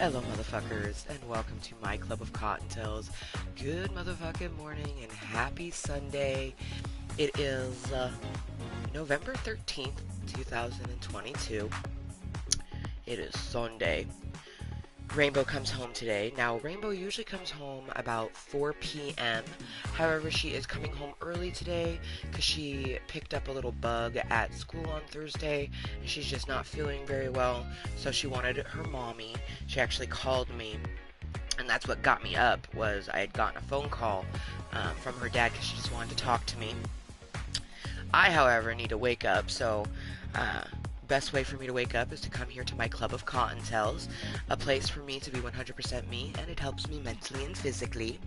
Hello, motherfuckers, and welcome to my club of Kottontales. Good motherfucking morning and happy Sunday. It is November 13th, 2022. It is Sunday. Rainbow comes home today. Now, Rainbow usually comes home about 4 p.m. However, she is coming home early today because she picked up a little bug at school on Thursday, and she's just not feeling very well, so she wanted her mommy. She actually called me, and that's what got me up, was I had gotten a phone call from her dad because she just wanted to talk to me. I, however, need to wake up, so best way for me to wake up is to come here to my club of Kottontales, a place for me to be 100% me, and it helps me mentally and physically.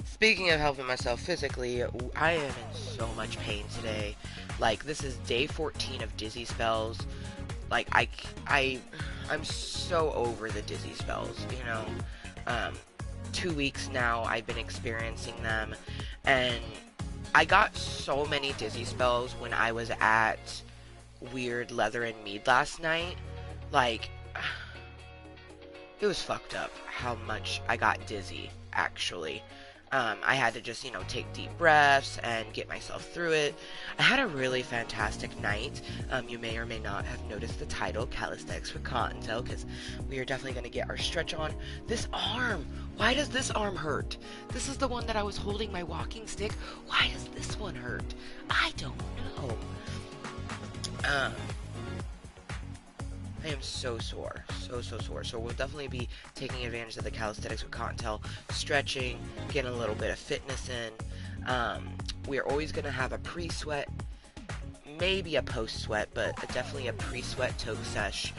Speaking of helping myself physically, I am in so much pain today. Like, this is day 14 of dizzy spells. Like, I'm so over the dizzy spells, you know. 2 weeks now I've been experiencing them, and I got so many dizzy spells when I was at Weird Leather and Mead last night. Like, it was fucked up how much I got dizzy, actually. I had to just, take deep breaths and get myself through it. I had a really fantastic night. You may or may not have noticed the title, Kalisthenics with Kottontale, because we are definitely going to get our stretch on. This arm! Why does this arm hurt? This is the one that I was holding my walking stick. Why does this one hurt? I don't know. I am so sore. So sore. So we'll definitely be taking advantage of the calisthenics with Kottontale, stretching, getting a little bit of fitness in. We are always going to have a pre-sweat, maybe a post-sweat, but definitely a pre-sweat toke sesh.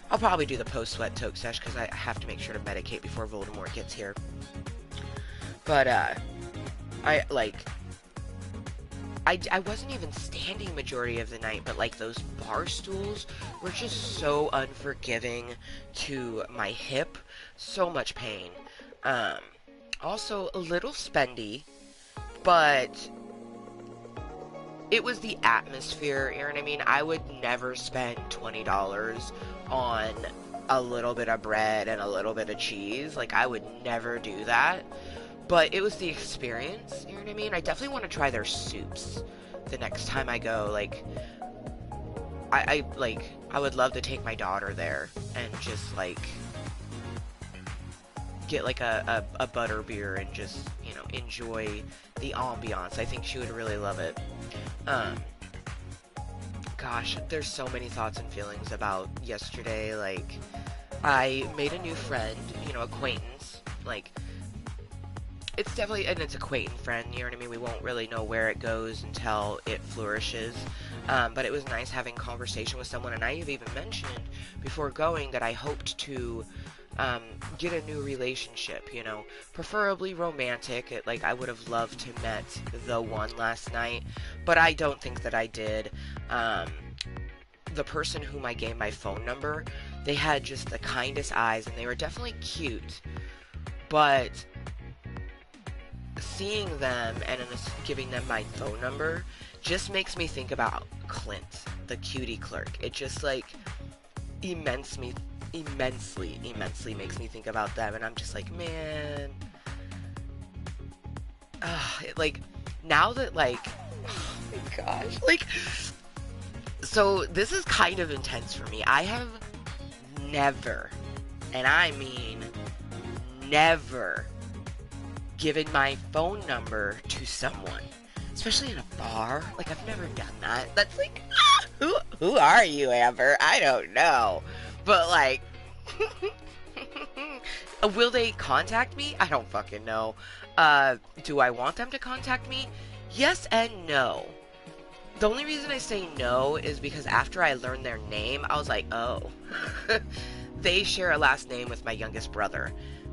I'll probably do the post-sweat toke sesh because I have to make sure to medicate before Voldemort gets here. But, I wasn't even standing majority of the night, but like those bar stools were just so unforgiving to my hip. So much pain. Also a little spendy, but it was the atmosphere, you know what I mean? I would never spend $20 on a little bit of bread and a little bit of cheese. Like, I would never do that. But it was the experience, you know what I mean? I definitely want to try their soups the next time I go. Like, I would love to take my daughter there and just, like, get, like, a butter beer and just, enjoy the ambiance. I think she would really love it. Gosh, there's so many thoughts and feelings about yesterday. Like, I made a new friend, acquaintance. Like, it's definitely an acquaintance friend, you know what I mean? We won't really know where it goes until it flourishes. But it was nice having conversation with someone, and I have even mentioned before going that I hoped to get a new relationship, preferably romantic. I would have loved to met the one last night, but I don't think that I did. The person whom I gave my phone number, they had just the kindest eyes, and they were definitely cute, but seeing them and giving them my phone number just makes me think about Clint, the cutie clerk. It just, immensely makes me think about them, and I'm just like, man, now that, oh my gosh, so this is kind of intense for me. I have never, and I mean never, given my phone number to someone, especially in a bar. I've never done that. That's who are you, Amber? I don't know. But will they contact me? I don't fucking know. Do I want them to contact me? Yes and no. The only reason I say no is because after I learned their name, I was like, oh, they share a last name with my youngest brother.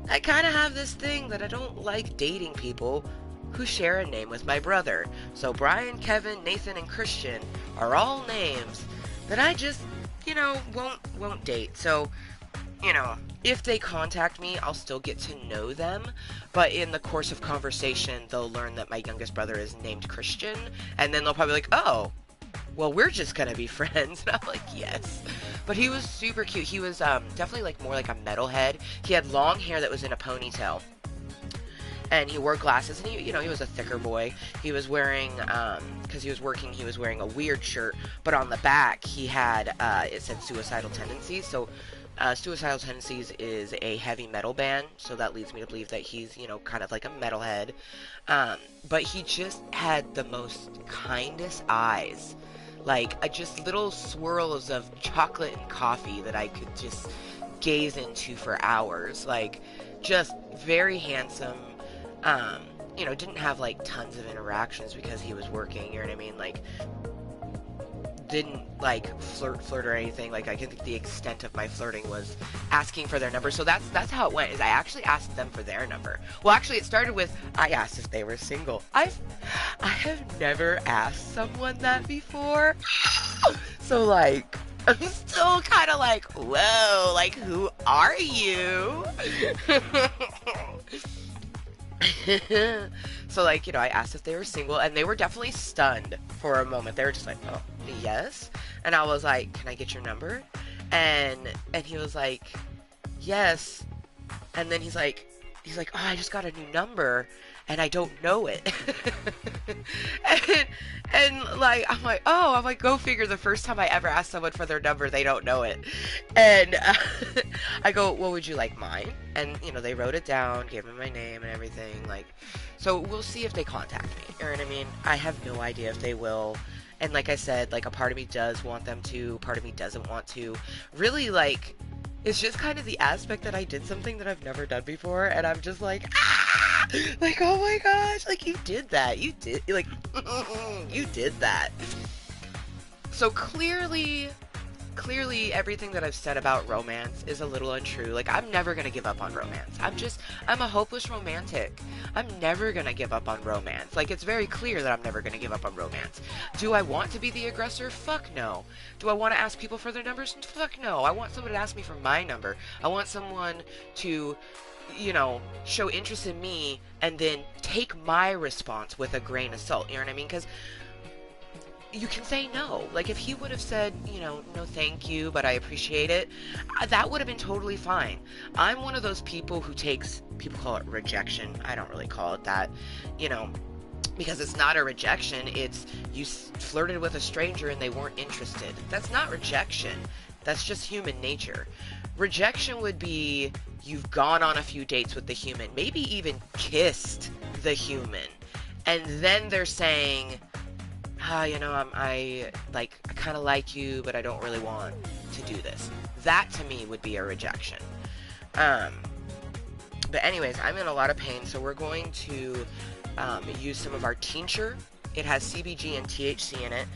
I kind of have this thing that I don't like dating people who share a name with my brother. So Brian, Kevin, Nathan, and Christian are all names that I just, won't date. So, if they contact me, I'll still get to know them. But in the course of conversation, they'll learn that my youngest brother is named Christian. And then they'll probably be like, oh, well, we're just gonna be friends. And I'm like, yes. But he was super cute. He was definitely like more like a metalhead. He had long hair that was in a ponytail, and he wore glasses, and he was a thicker boy. He was wearing, because he was working, he was wearing a weird shirt, but on the back he had, it said Suicidal Tendencies. So Suicidal Tendencies is a heavy metal band, so that leads me to believe that he's, kind of like a metalhead. But he just had the most kindest eyes, like just little swirls of chocolate and coffee that I could just gaze into for hours. Like, just very handsome. Didn't have like tons of interactions because he was working, you know what I mean? Like, didn't like flirt or anything. Like, I think the extent of my flirting was asking for their number. So that's how it went, is I actually asked them for their number. Well, actually it started with, I asked if they were single. I have never asked someone that before. So like, I'm still kind of like, whoa, like, who are you? So like, I asked if they were single, and they were definitely stunned for a moment. They were just like, oh, yes. And I was like, can I get your number? And he was like, yes. And then he's like, oh, I just got a new number and I don't know it. and like, I'm like, go figure. The first time I ever asked someone for their number, they don't know it. And I go, well, would you like mine? And, they wrote it down, gave me my name and everything. Like, so we'll see if they contact me. You know what I mean? I have no idea if they will. And like I said, like, a part of me does want them to, part of me doesn't want to. Really, like, it's just kind of the aspect that I did something that I've never done before, and I'm just like, ah! Like, oh my gosh, like, you did that. You did, like, you did that. So clearly everything that I've said about romance is a little untrue. Like, I'm never gonna give up on romance. I'm a hopeless romantic. I'm never gonna give up on romance. Like, it's very clear that I'm never gonna give up on romance. Do I want to be the aggressor? Fuck no. Do I want to ask people for their numbers? Fuck no. I want someone to ask me for my number. I want someone to, show interest in me and then take my response with a grain of salt. You know what I mean? Because you can say no. Like, if he would have said, no thank you, but I appreciate it, that would have been totally fine. I'm one of those people who takes, people call it rejection. I don't really call it that, because it's not a rejection. It's, you flirted with a stranger and they weren't interested. That's not rejection. That's just human nature. Rejection would be, you've gone on a few dates with the human, maybe even kissed the human, and then they're saying, I kind of like you, but I don't really want to do this. That to me would be a rejection. But anyways, I'm in a lot of pain, so we're going to use some of our tincture. It has CBG and THC in it.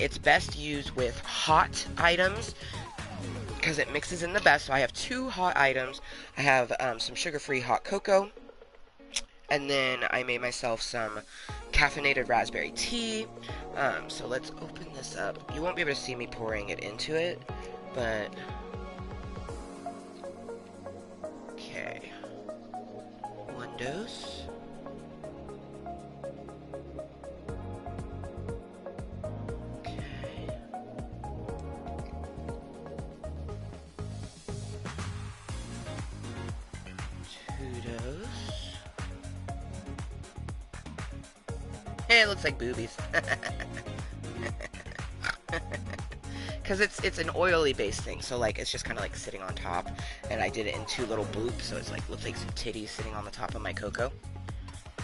It's best used with hot items because it mixes in the best. So I have 2 hot items. I have some sugar-free hot cocoa, and then I made myself some caffeinated raspberry tea. So let's open this up. You won't be able to see me pouring it into it, but okay. 1 dose. Okay. 2 dose. Hey, it looks like boobies. Because it's an oily based thing, so like it's just kind of like sitting on top, and I did it in 2 little bloops, so it's like looks like some titties sitting on the top of my cocoa.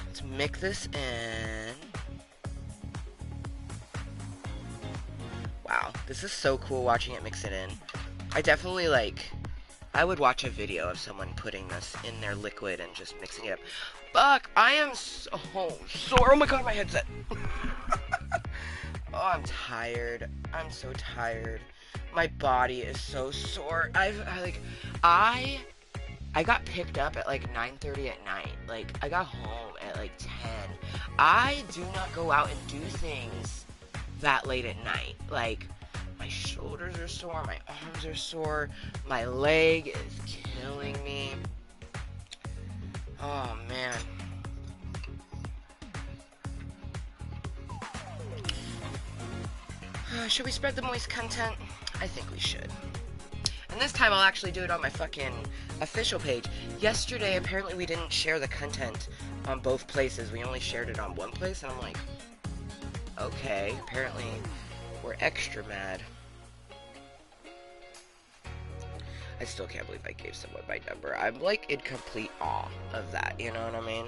Let's mix this in. Wow, this is so cool watching it mix it in. I definitely I would watch a video of someone putting this in their liquid and just mixing it up. Fuck, I am so sore. Oh my god, my headset. Oh, I'm tired. I'm so tired. My body is so sore. I got picked up at like 9:30 at night. Like, I got home at like 10. I do not go out and do things that late at night. Like, my shoulders are sore, my arms are sore, my leg is killing me. Oh, man. Should we spread the moist content? I think we should. And this time I'll actually do it on my fucking official page. Yesterday, apparently we didn't share the content on both places. We only shared it on one place, and I'm like, okay, apparently we're extra mad. I still can't believe I gave someone my number. I'm like in complete awe of that, you know what I mean?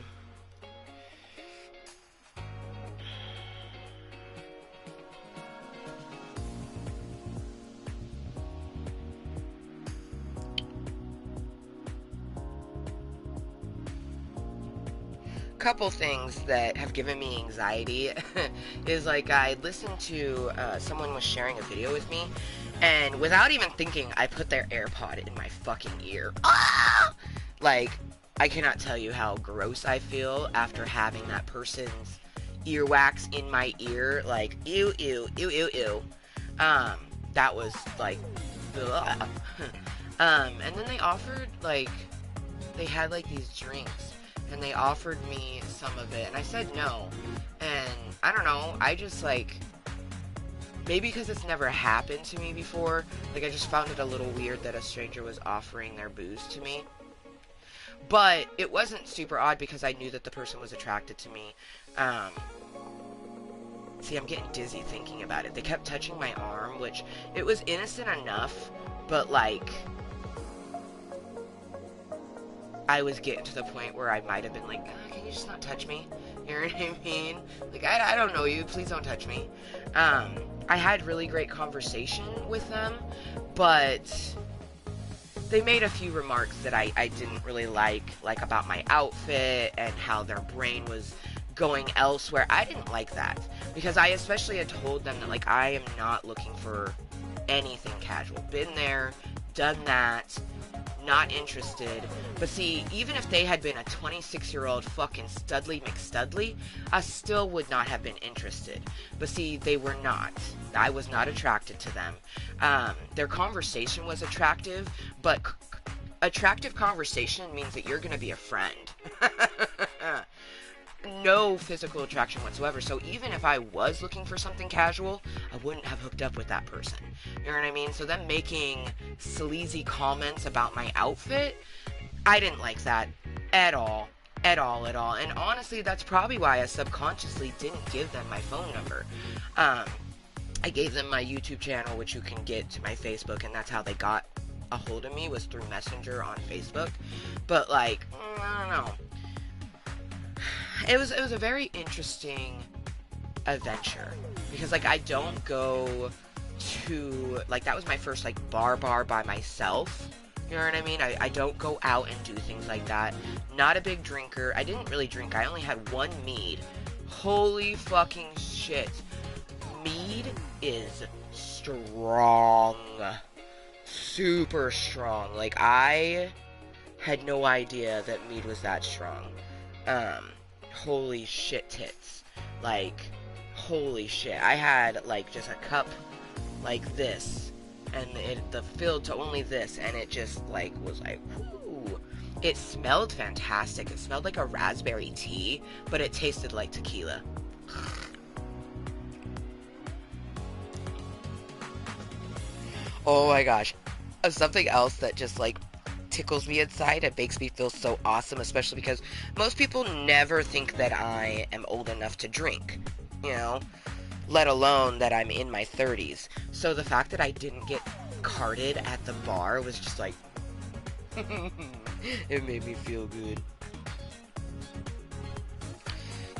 Couple things that have given me anxiety is like I listened to someone was sharing a video with me, and without even thinking I put their AirPod in my fucking ear. Ah! Like, I cannot tell you how gross I feel after having that person's earwax in my ear. Like, ew, ew, ew, ew, ew. That was like, ugh. And then they offered, like, they had like these drinks, and they offered me some of it, and I said no. And I don't know, I just like, maybe because it's never happened to me before, like I just found it a little weird that a stranger was offering their booze to me. But it wasn't super odd because I knew that the person was attracted to me. See, I'm getting dizzy thinking about it. They kept touching my arm, which it was innocent enough, but like, I was getting to the point where I might have been like, can you just not touch me? You know what I mean? Like, I don't know you, please don't touch me. I had really great conversation with them, but they made a few remarks that I didn't really like about my outfit and how their brain was going elsewhere. I didn't like that, because I especially had told them that, like, I am not looking for anything casual. Been there, done that, not interested. But see, even if they had been a 26-year-old fucking Studley McStudley, I still would not have been interested. But see, they were not. I was not attracted to them. Their conversation was attractive, but attractive conversation means that you're gonna be a friend. No physical attraction whatsoever. So even if I was looking for something casual, I wouldn't have hooked up with that person. You know what I mean? So them making sleazy comments about my outfit, I didn't like that at all. At all. And honestly, that's probably why I subconsciously didn't give them my phone number. I gave them my YouTube channel, which you can get to my Facebook, and that's how they got a hold of me, was through Messenger on Facebook. But like, I don't know. It was a very interesting adventure, because like I don't go to, like, that was my first like bar by myself. You know what I mean? I don't go out and do things like that. Not a big drinker. I didn't really drink. I only had one mead. Holy fucking shit. Mead is strong. Super strong. Like, I had no idea that mead was that strong. Holy shit tits. Like, holy shit. I had, like, just a cup like this, and the filled to only this, and it just, like, was like, whoo. It smelled fantastic. It smelled like a raspberry tea, but it tasted like tequila. Oh my gosh. Something else that just, like, tickles me inside. It makes me feel so awesome, especially because most people never think that I am old enough to drink, you know, let alone that I'm in my 30s. So the fact that I didn't get carded at the bar was just like, it made me feel good.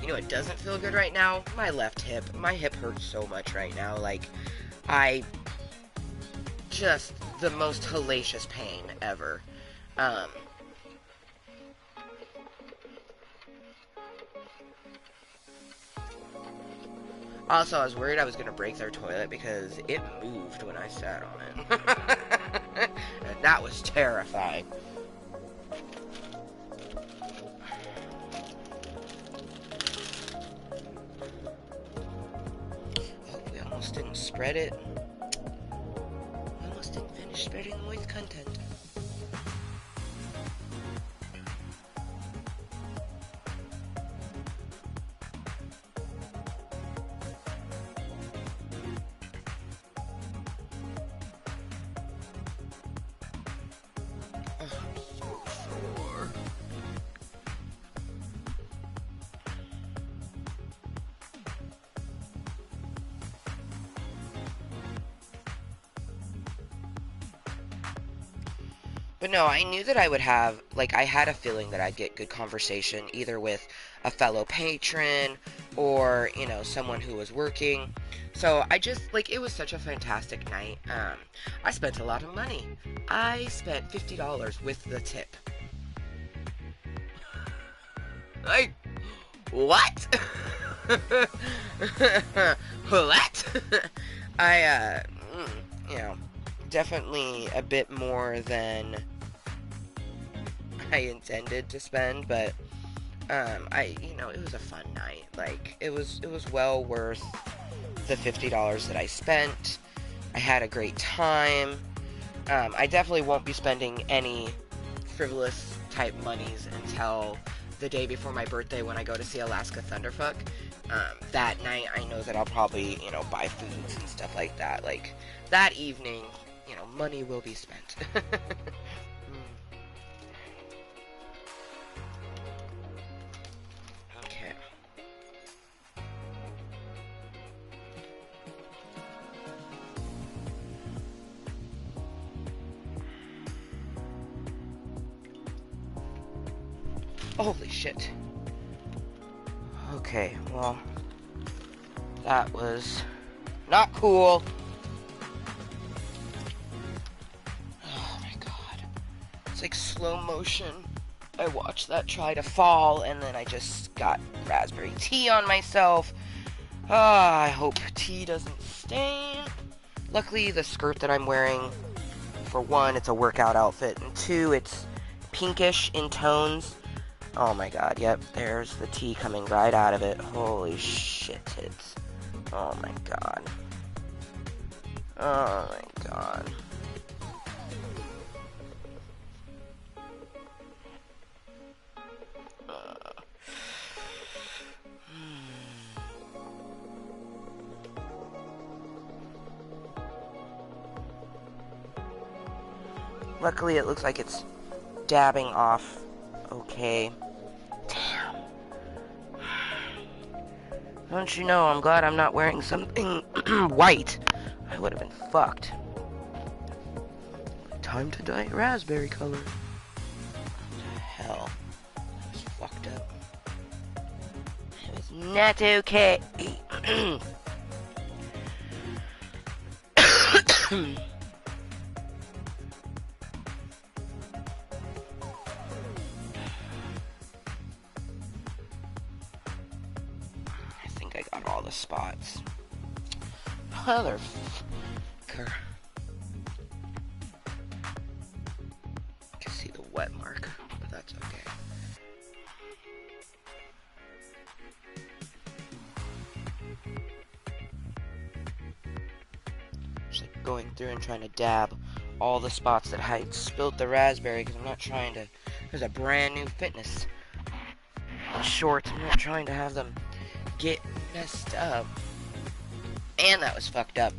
You know, it doesn't feel good right now. My left hip. My hip hurts so much right now. Like, just the most hellacious pain ever. Also, I was worried I was going to break their toilet because it moved when I sat on it. And that was terrifying. Oh, we almost didn't spread it. We almost didn't finish spreading the moist content. But no, I knew that I would have, like, I had a feeling that I'd get good conversation either with a fellow patron or, you know, someone who was working. So I just, like, it was such a fantastic night. I spent a lot of money. I spent $50 with the tip. Like, what? What? I, you know, definitely a bit more than I intended to spend, but you know, it was a fun night. Like, it was well worth the $50 that I spent. I had a great time. I definitely won't be spending any frivolous type monies until the day before my birthday when I go to see Alaska Thunderfuck. That night, I know that I'll probably, you know, buy foods and stuff like that. Like, that evening, you know, money will be spent. Okay. Holy shit. Okay, well, that was not cool. Oh my god. It's like slow motion. I watched that try to fall, and then I just got raspberry tea on myself. I hope tea doesn't stain. Luckily, the skirt that I'm wearing, for one, it's a workout outfit, and two, it's pinkish in tones. Oh my god, yep, there's the tea coming right out of it. Holy shit, it's... Oh my god. Oh my god. Luckily, it looks like it's dabbing off okay. Damn. Don't you know, I'm glad I'm not wearing something white. I would have been fucked. Time to dye it raspberry color. What the hell? That was fucked up. It was not okay. I got all the spots. Motherfucker. I can see the wet mark, but that's okay. Just like going through and trying to dab all the spots that I spilled the raspberry, because I'm not trying to... There's a brand new fitness shorts. I'm not trying to have them get messed up. And that was fucked up.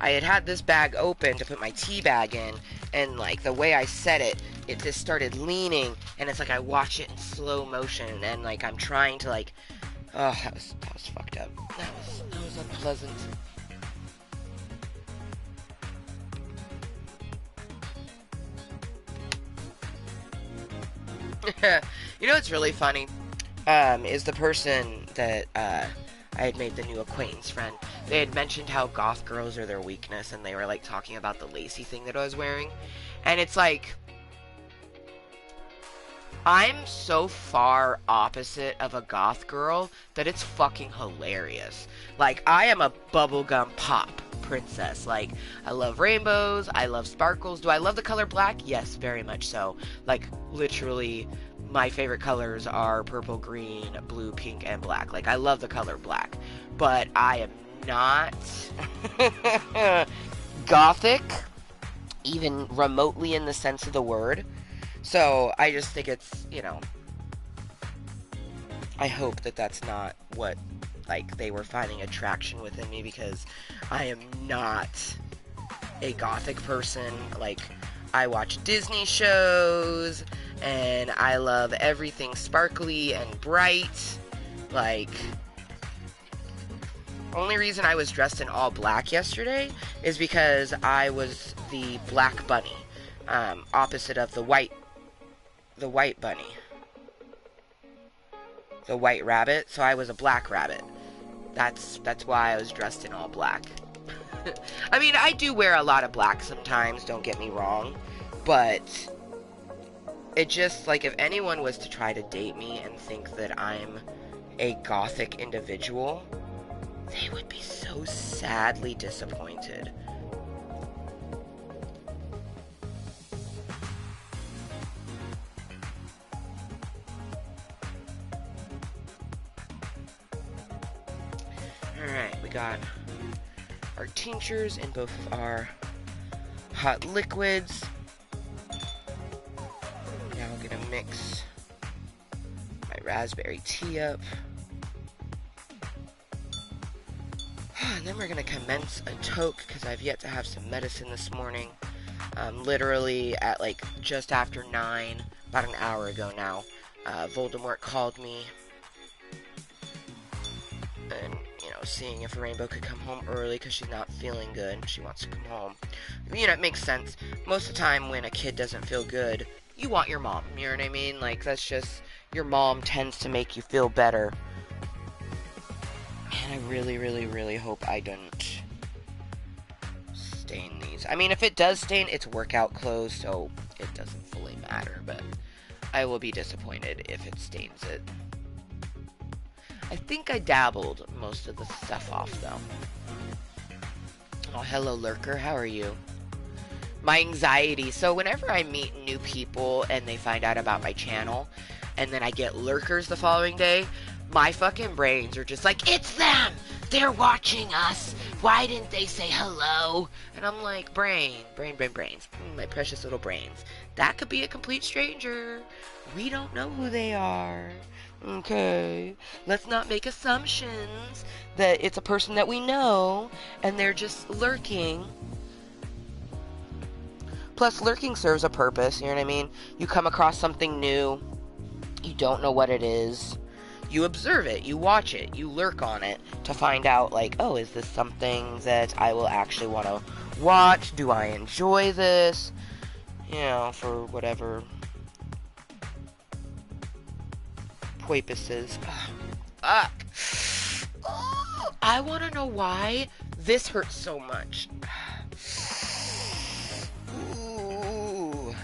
I had this bag open to put my tea bag in, and like the way I set it, it just started leaning, and it's like I watch it in slow motion, and like I'm trying to like, oh, that was fucked up. That was unpleasant. You know what's really funny? Is the person that I had made the new acquaintance friend. They had mentioned how goth girls are their weakness, and they were like talking about the lacy thing that I was wearing. And it's like, I'm so far opposite of a goth girl that it's fucking hilarious. Like, I am a bubblegum pop princess. Like, I love rainbows, I love sparkles. Do I love the color black? Yes, very much so. Like, literally, my favorite colors are purple, green, blue, pink, and black. Like, I love the color black. But I am not gothic, even remotely in the sense of the word. So, I just think it's, you know, I hope that that's not what, like, they were finding attraction within me, because I am not a gothic person. Like, I watch Disney shows, and I love everything sparkly and bright. Like, only reason I was dressed in all black yesterday is because I was the Black Bunny. opposite of the white bunny, the white rabbit. So I was a black rabbit. That's why I was dressed in all black. I mean, I do wear a lot of black sometimes, don't get me wrong, but it just, like, if anyone was to try to date me and think that I'm a gothic individual, they would be so sadly disappointed. Alright, we got our tinctures in both of our hot liquids. Now I'm gonna mix my raspberry tea up. And then we're gonna commence a toke because I've yet to have some medicine this morning. Literally at like just after 9, about an hour ago now, Voldemort called me and, you know, seeing if Rainbow could come home early because she's not feeling good. She wants to come home. You know, it makes sense. Most of the time when a kid doesn't feel good, you want your mom. You know what I mean? Like, that's just, your mom tends to make you feel better. Man, I really, really, really hope I don't stain these. I mean, if it does stain, it's workout clothes, so it doesn't fully matter, but I will be disappointed if it stains it. I think I dabbled most of the stuff off, though. Oh, hello, Lurker. How are you? My anxiety. So whenever I meet new people and they find out about my channel, and then I get lurkers the following day, my fucking brains are just like, it's them! They're watching us! Why didn't they say hello? And I'm like, brains. My precious little brains. That could be a complete stranger. We don't know who they are. Okay, let's not make assumptions that it's a person that we know and they're just lurking. Plus, lurking serves a purpose, you know what I mean? You come across something new, you don't know what it is, you observe it, you watch it, you lurk on it to find out, like, oh, is this something that I will actually want to watch? Do I enjoy this? You know, for whatever purposes. Fuck. Oh, I want to know why this hurts so much. Ooh.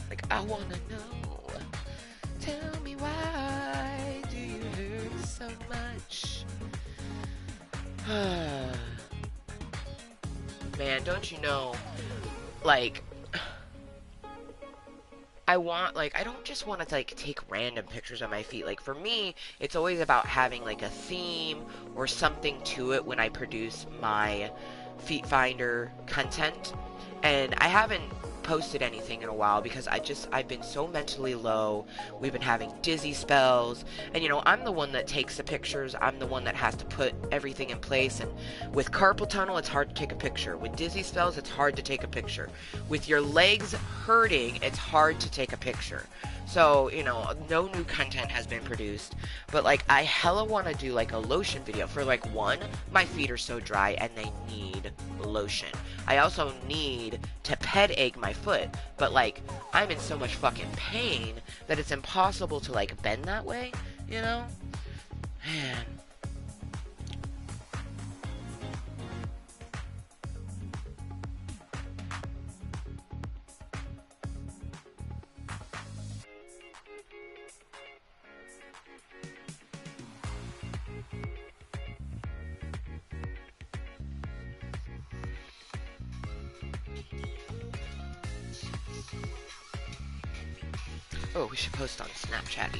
Like, I want to know. Tell me, why do you hurt so much? Man, don't you know, like, I don't just want to, like, take random pictures of my feet. Like, for me, it's always about having, like, a theme or something to it when I produce my feet finder content. And I haven't posted anything in a while because I've been so mentally low. We've been having dizzy spells, and, you know, I'm the one that takes the pictures. I'm the one that has to put everything in place, and with carpal tunnel, it's hard to take a picture. With dizzy spells, it's hard to take a picture. With your legs hurting, it's hard to take a picture. So, you know, no new content has been produced, but, like, I hella want to do, like, a lotion video. For, like, one, my feet are so dry and they need lotion. I also need to ped egg my foot, but, like, I'm in so much fucking pain that it's impossible to, like, bend that way, you know? Man. Oh, we should post on Snapchat.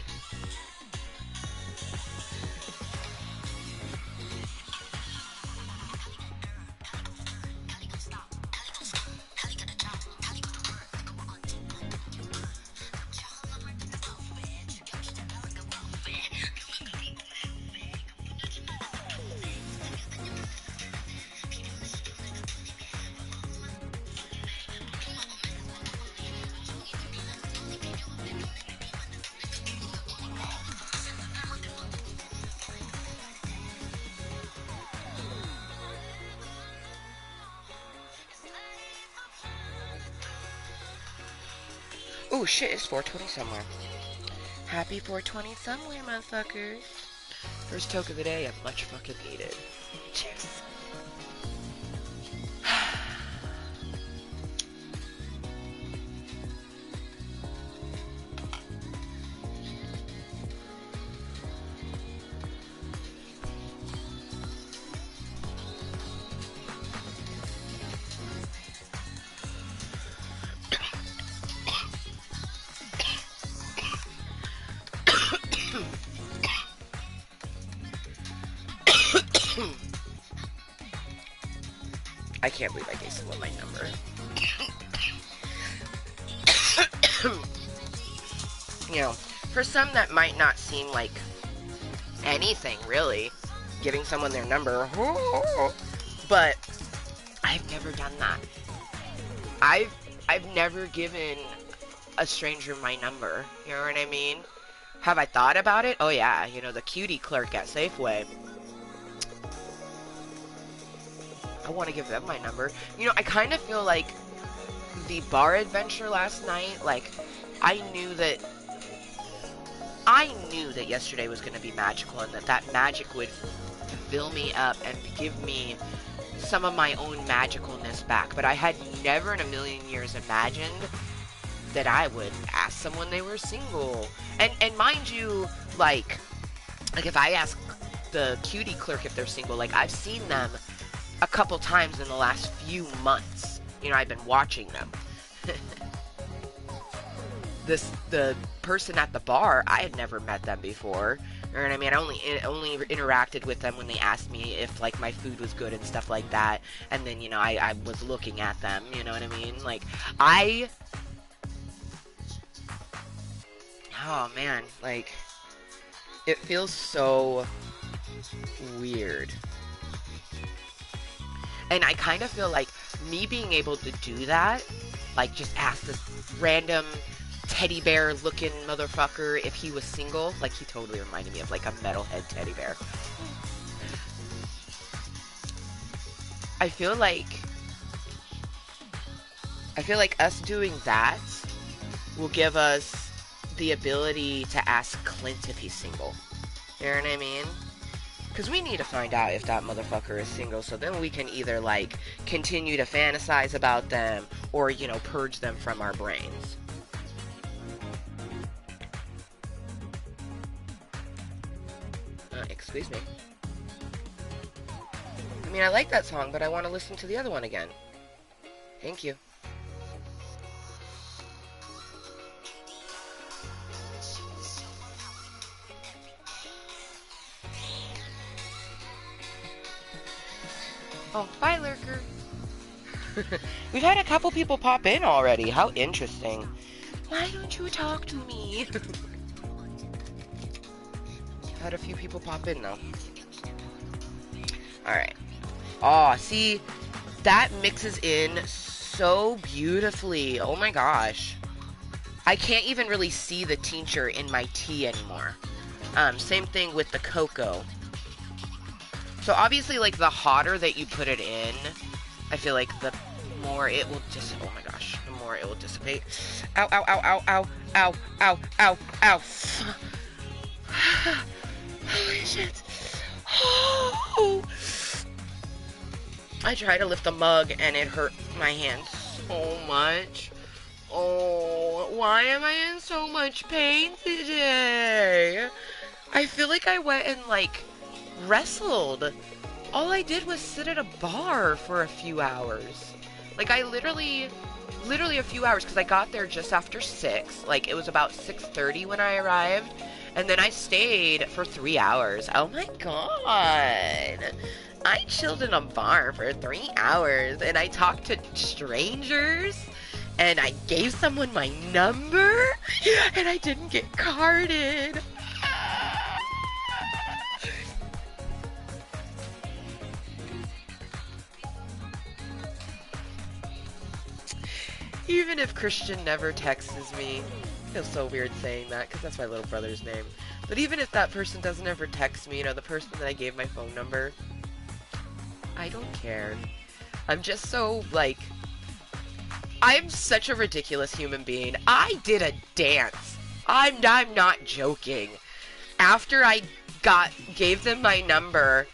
Oh shit, it's 420 somewhere. Happy 420 somewhere, motherfuckers. First toke of the day, and much fucking needed. Cheers. I can't believe I gave someone my number. You know, for some that might not seem like anything, really, giving someone their number, but I've never done that. I've never given a stranger my number, you know what I mean? Have I thought about it? Oh yeah, you know, the cutie clerk at Safeway. I want to give them my number. You know, I kind of feel like the bar adventure last night, like, I knew that yesterday was going to be magical, and that magic would fill me up and give me some of my own magicalness back. But I had never in a million years imagined that I would ask someone they were single. And mind you, like if I ask the cutie clerk if they're single, like, I've seen them a couple times in the last few months. You know, I've been watching them. The person at the bar, I had never met them before. You know what I mean? I only interacted with them when they asked me if, like, my food was good and stuff like that. And then, you know, I was looking at them, you know what I mean? Like, oh man, like, it feels so weird. And I kind of feel like me being able to do that, like, just ask this random teddy bear looking motherfucker if he was single, like, he totally reminded me of, like, a metalhead teddy bear. I feel like us doing that will give us the ability to ask Clint if he's single. You know what I mean? Because we need to find out if that motherfucker is single, so then we can either, like, continue to fantasize about them or, you know, purge them from our brains. Excuse me. I mean, I like that song, but I want to listen to the other one again. Thank you. Oh, bye, Lurker. We've had a couple people pop in already. How interesting. Why don't you talk to me? Had a few people pop in, though. Alright. Aw, see? That mixes in so beautifully. Oh my gosh. I can't even really see the tincture in my tea anymore. Same thing with the cocoa. So obviously, like, the hotter that you put it in, I feel like the more it will just, oh my gosh, the more it will dissipate. Ow, ow, ow, ow, ow, ow, ow, ow, ow. Holy shit. Oh. I tried to lift the mug and it hurt my hand so much. Oh, why am I in so much pain today? I feel like I went and, like, wrestled. All I did was sit at a bar for a few hours. Like, I literally a few hours, because I got there just after 6. Like, it was about 6:30 when I arrived. And then I stayed for 3 hours. Oh my god. I chilled in a bar for 3 hours. And I talked to strangers. And I gave someone my number. And I didn't get carded. Even if Christian never texts me, it feels so weird saying that because that's my little brother's name. But even if that person doesn't ever text me, you know, the person that I gave my phone number, I don't care. I'm just so, like, I'm such a ridiculous human being. I did a dance. I'm not joking. After I gave them my number,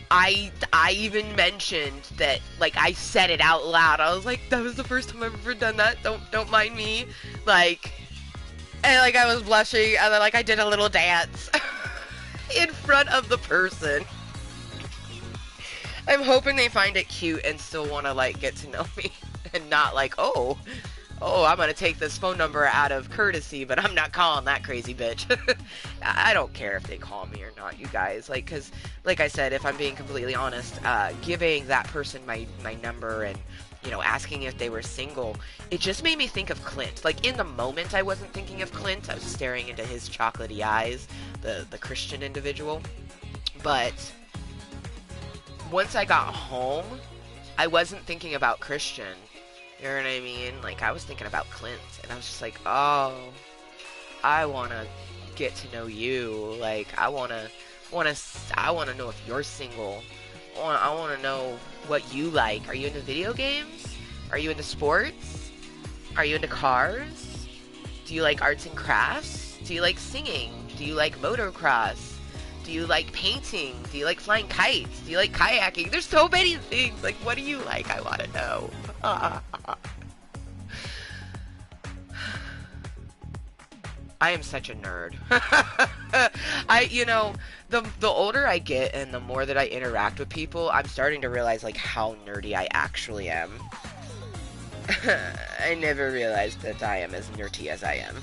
I even mentioned that, like, I said it out loud. I was like, that was the first time I've ever done that. Don't mind me. Like, and like I was blushing, and then like I did a little dance in front of the person. I'm hoping they find it cute and still want to like get to know me and not like, oh, I'm gonna take this phone number out of courtesy, but I'm not calling that crazy bitch. I don't care if they call me or not, you guys. Like, cause, like I said, if I'm being completely honest, giving that person my number and, you know, asking if they were single, it just made me think of Clint. Like, in the moment, I wasn't thinking of Clint. I was staring into his chocolatey eyes, the Christian individual. But once I got home, I wasn't thinking about Christian. You know what I mean? Like, I was thinking about Clint, and I was just like, oh, I wanna get to know you. Like, I wanna know if you're single. I wanna know what you like. Are you into video games? Are you into sports? Are you into cars? Do you like arts and crafts? Do you like singing? Do you like motocross? Do you like painting? Do you like flying kites? Do you like kayaking? There's so many things. Like, what do you like? I want to know. I am such a nerd. You know, the older I get and the more that I interact with people, I'm starting to realize, like, how nerdy I actually am. I never realized that I am as nerdy as I am.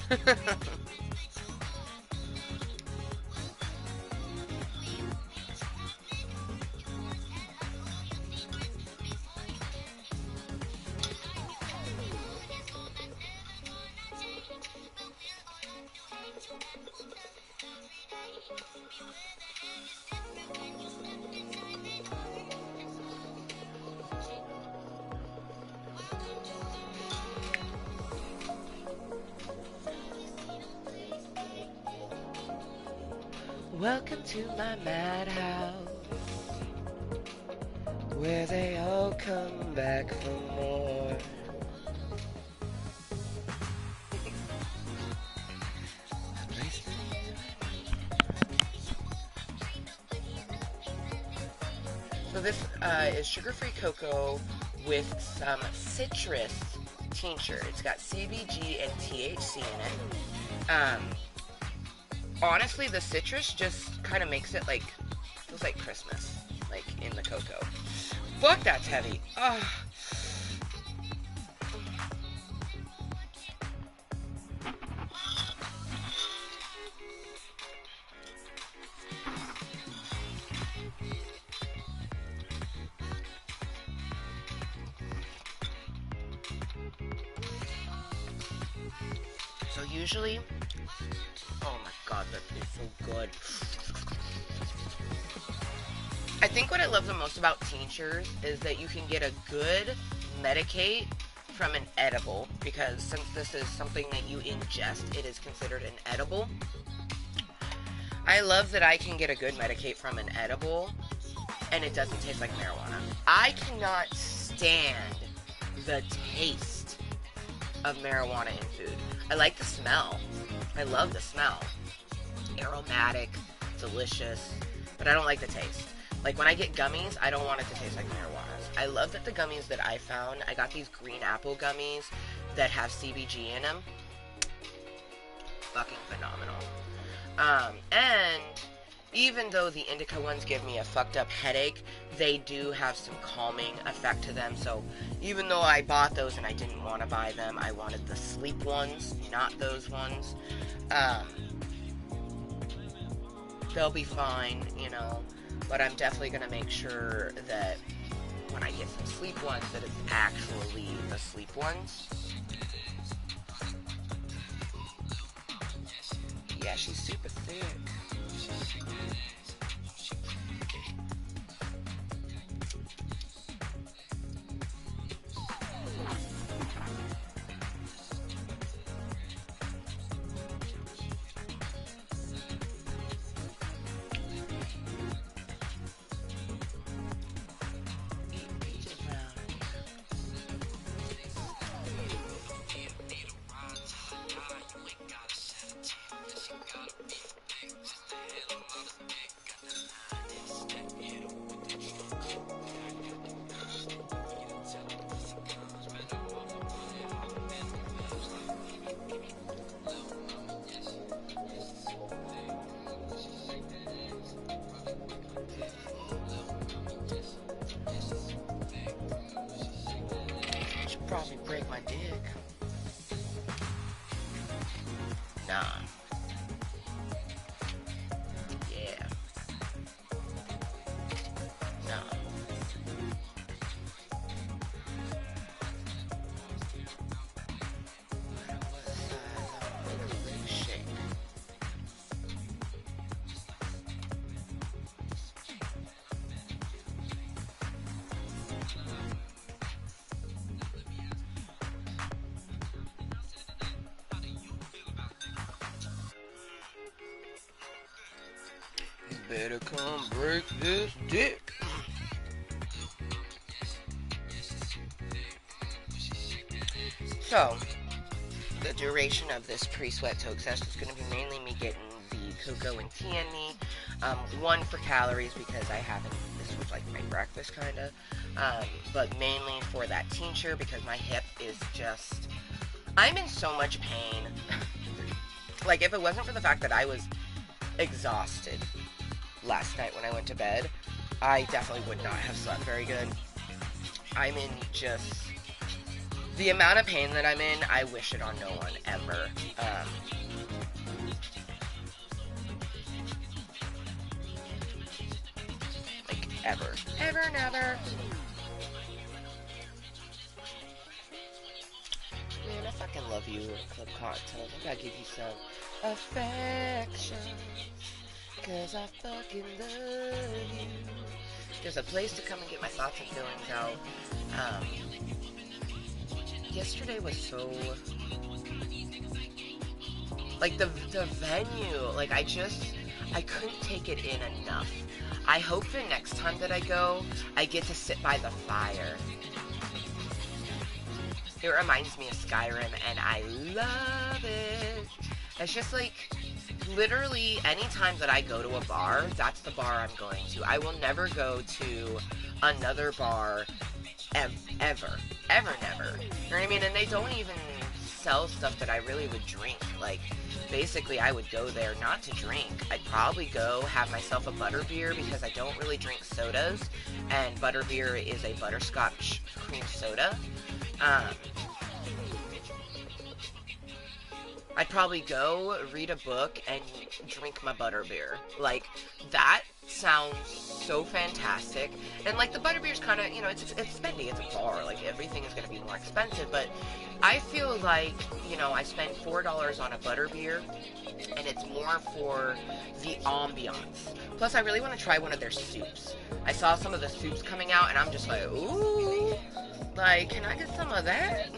Welcome to my madhouse, where they all come back for more. So this is sugar-free cocoa with some citrus tincture. It's got CBG and THC in it. Honestly, the citrus just kind of makes it like, feels like Christmas, like in the cocoa. Fuck, that's heavy. Ugh. So usually, oh my god, that is so good. I think what I love the most about tinctures is that you can get a good medicate from an edible, because since this is something that you ingest, it is considered an edible. I love that I can get a good medicate from an edible and it doesn't taste like marijuana. I cannot stand the taste of marijuana in food. I like the smell. I love the smell. Aromatic, delicious, but I don't like the taste. Like, when I get gummies, I don't want it to taste like marijuana. I love that the gummies that I found, I got these green apple gummies that have CBG in them. Fucking phenomenal. And even though the indica ones give me a fucked up headache, they do have some calming effect to them. So even though I bought those and I didn't want to buy them, I wanted the sleep ones, not those ones. They'll be fine, you know, but I'm definitely going to make sure that when I get some sleep ones, that it's actually the sleep ones. Yeah, she's super thick. dick. Nah. Yeah. Nah. What size? I'm gonna make a big shape. You better come break this dick. So, the duration of this pre-sweat toke session is going to be mainly me getting the cocoa and tea in me. One for calories because I haven't, this was like my breakfast kind of. But mainly for that tincture because my hip is just, I'm in so much pain. Like if it wasn't for the fact that I was exhausted last night when I went to bed, I definitely would not have slept very good. I'm in just, the amount of pain that I'm in, I wish it on no one ever. Like ever. Ever, never. Man, I fucking love you, Club Kottontale. I gotta give you some affection. Cause I fucking love you. There's a place to come and get my thoughts and feelings out. Yesterday was so, like the venue, like I couldn't take it in enough. I hope the next time that I go, I get to sit by the fire. It reminds me of Skyrim, and I love it. It's just like, literally, anytime that I go to a bar, that's the bar I'm going to. I will never go to another bar ever, never. You know what I mean? And they don't even sell stuff that I really would drink. Like, basically, I would go there not to drink. I'd probably go have myself a butterbeer because I don't really drink sodas, and butterbeer is a butterscotch cream soda. I'd probably go read a book and drink my butterbeer. Like, that sounds so fantastic. And like the butterbeer's kind of, you know, it's spendy. It's a bar. Like everything is going to be more expensive. But I feel like, you know, I spent $4 on a butterbeer, and it's more for the ambiance. Plus, I really want to try one of their soups. I saw some of the soups coming out, and I'm just like, ooh, like, can I get some of that?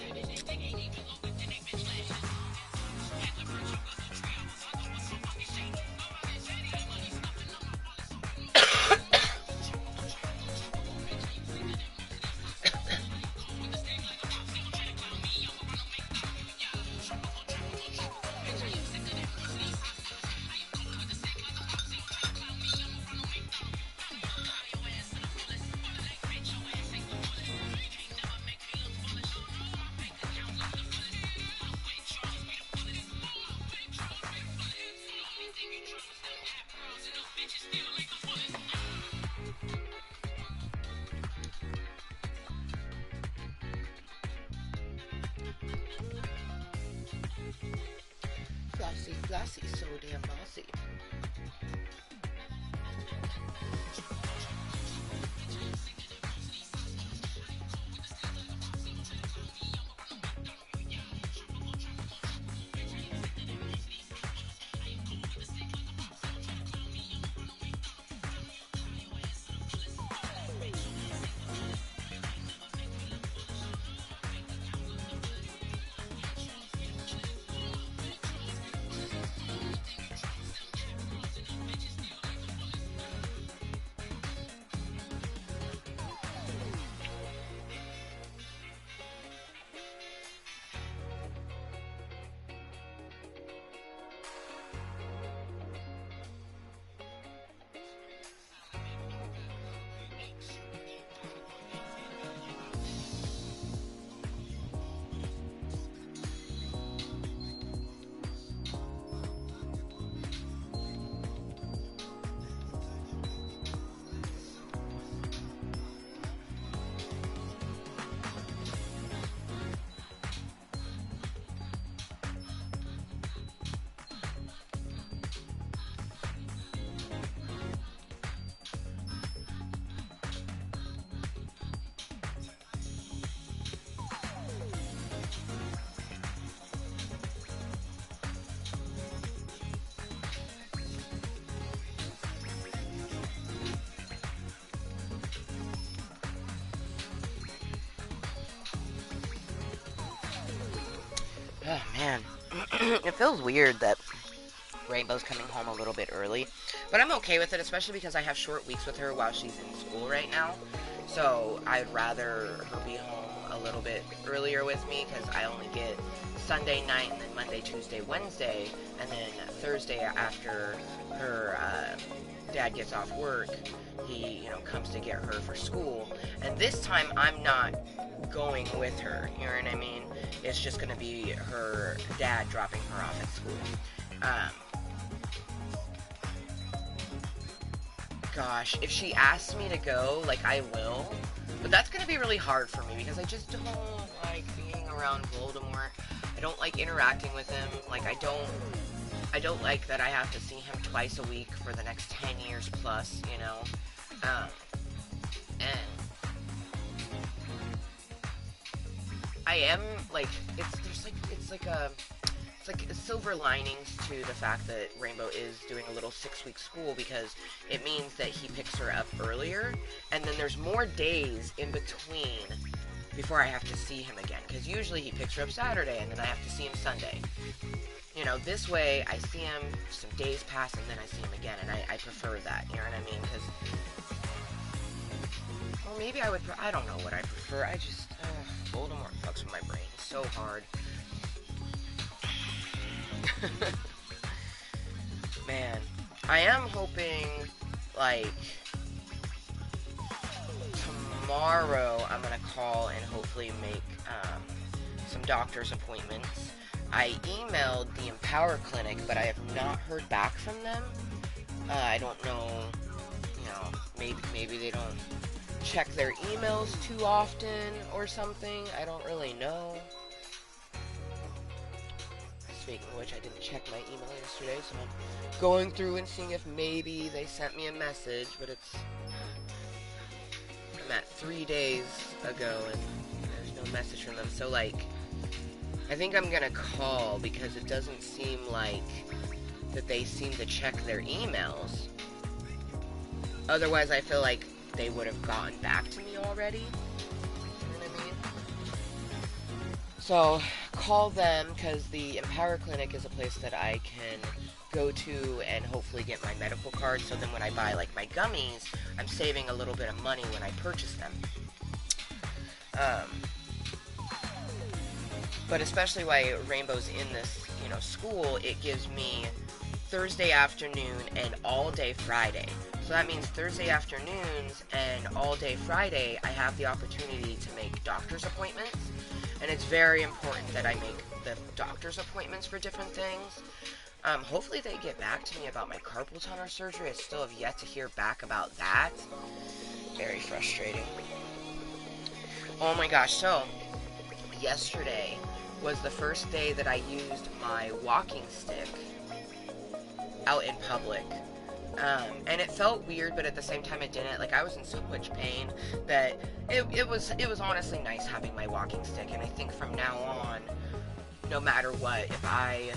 Flossy, so damn bossy. Oh, man. It feels weird that Rainbow's coming home a little bit early. But I'm okay with it, especially because I have short weeks with her while she's in school right now. So I'd rather her be home a little bit earlier with me because I only get Sunday night and then Monday, Tuesday, Wednesday, and then Thursday after her dad gets off work, he, comes to get her for school. And this time I'm not going with her, you know what I mean? It's just going to be her dad dropping her off at school. Gosh, if she asks me to go, like, I will. But that's going to be really hard for me because I just don't like being around Voldemort. I don't like interacting with him. Like, I don't like that I have to see him twice a week for the next 10 years plus, and I am, like, it's like silver linings to the fact that Rainbow is doing a little 6-week school because it means that he picks her up earlier, and then there's more days in between before I have to see him again, because usually he picks her up Saturday, and then I have to see him Sunday. This way, I see him, some days pass, and then I see him again, and I prefer that, you know what I mean, because, well, maybe I don't know what I prefer, Voldemort fucks with my brain so hard. Man, I am hoping, like, tomorrow I'm gonna call and hopefully make some doctor's appointments. I emailed the Empower Clinic, but I have not heard back from them. I don't know, maybe they don't check their emails too often or something. I don't really know. Speaking of which, I didn't check my email yesterday, so I'm going through and seeing if maybe they sent me a message, but I'm at 3 days ago and there's no message from them, so, like, I think I'm gonna call because it doesn't seem like that they seem to check their emails. Otherwise, I feel like they would have gotten back to me already. You know what I mean? So, call them, because the Empower Clinic is a place that I can go to and hopefully get my medical card, so then when I buy, like, my gummies, I'm saving a little bit of money when I purchase them. But especially while Rainbow's in this, school, it gives me Thursday afternoon and all day Friday. So that means Thursday afternoons and all day Friday, I have the opportunity to make doctor's appointments. And it's very important that I make the doctor's appointments for different things. Hopefully they get back to me about my carpal tunnel surgery. I still have yet to hear back about that. Very frustrating. Oh my gosh, so yesterday was the first day that I used my walking stick out in public. And it felt weird, but at the same time it didn't. Like, I was in so much pain that it was honestly nice having my walking stick. And I think from now on, no matter what, if I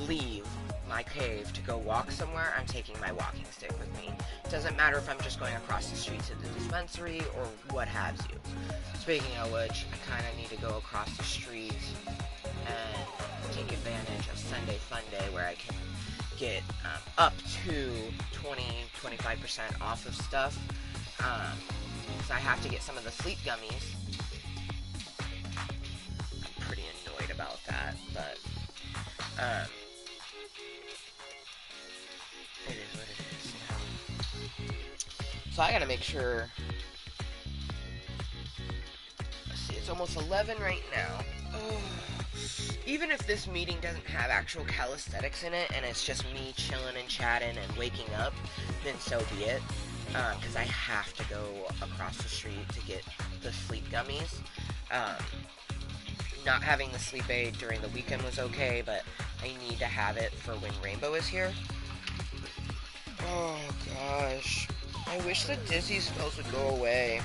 leave my cave to go walk somewhere, I'm taking my walking stick with me. It doesn't matter if I'm just going across the street to the dispensary or what have you. Speaking of which, I kind of need to go across the street and take advantage of Sunday Fun Day, where I can get up to 20-25% off of stuff. So I have to get some of the sleep gummies. I'm pretty annoyed about that, but it is what it is. So I gotta make sure. Let's see, it's almost 11 right now. Oh. Even if this meeting doesn't have actual calisthenics in it, and it's just me chilling and chatting and waking up, then so be it. Because I have to go across the street to get the sleep gummies. Not having the sleep aid during the weekend was okay, but I need to have it for when Rainbow is here. Oh gosh. I wish the dizzy spells would go away.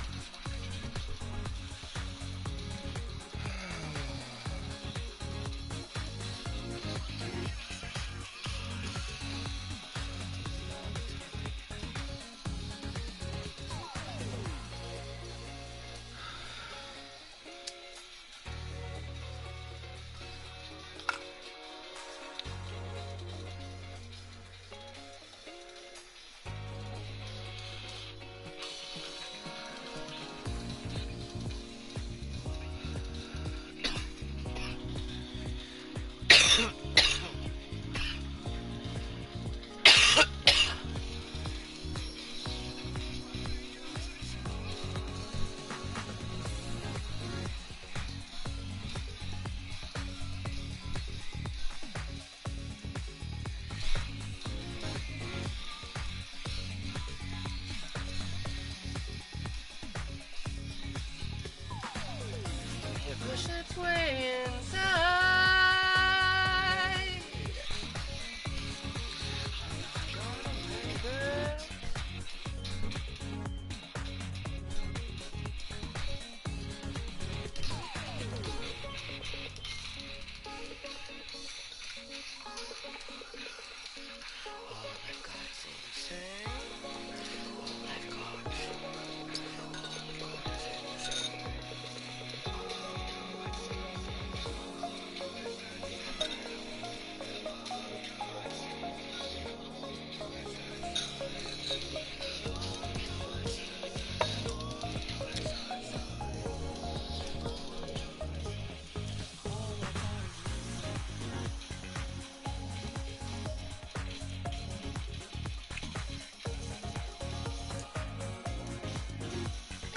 push its way inside.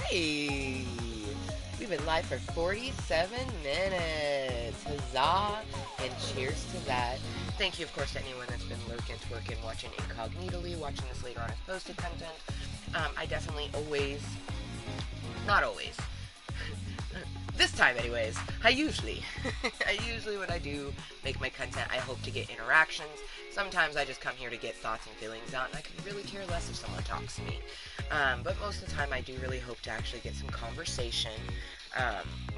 Hey, we've been live for 47 minutes. Huzzah, and cheers to that. Thank you, of course, to anyone that's been lurking, twerking, watching incognitally, watching this later on as posted content. I definitely always, not always, this time anyways, I usually when I do make my content, I hope to get interactions. Sometimes I just come here to get thoughts and feelings out, and I could really care less if someone talks to me. But most of the time I do really hope to actually get some conversation.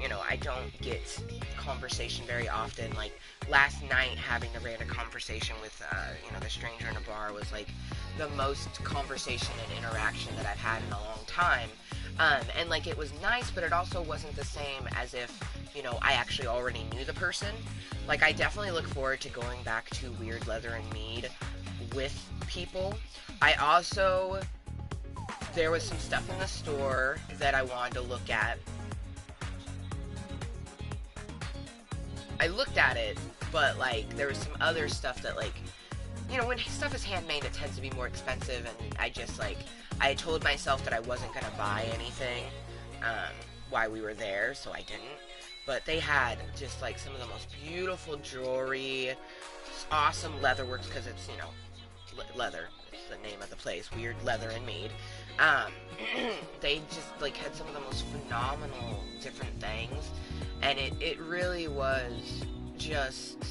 You know, I don't get conversation very often. Like, last night having a random conversation with, you know, the stranger in a bar was, like, the most conversation and interaction that I've had in a long time. And, like, it was nice, but it also wasn't the same as if, you know, I actually already knew the person. Like, I definitely look forward to going back to Weird Leather and Mead with people. I also, there was some stuff in the store that I wanted to look at. I looked at it, but, like, there was some other stuff that, like, you know, when stuff is handmade, it tends to be more expensive, and I just, like, I told myself that I wasn't going to buy anything while we were there, so I didn't. But they had just, like, some of the most beautiful jewelry, awesome leatherworks, because it's, you know, leather. It's the name of the place, Weird Leather and Mead. They just, like, had some of the most phenomenal different things, and it really was just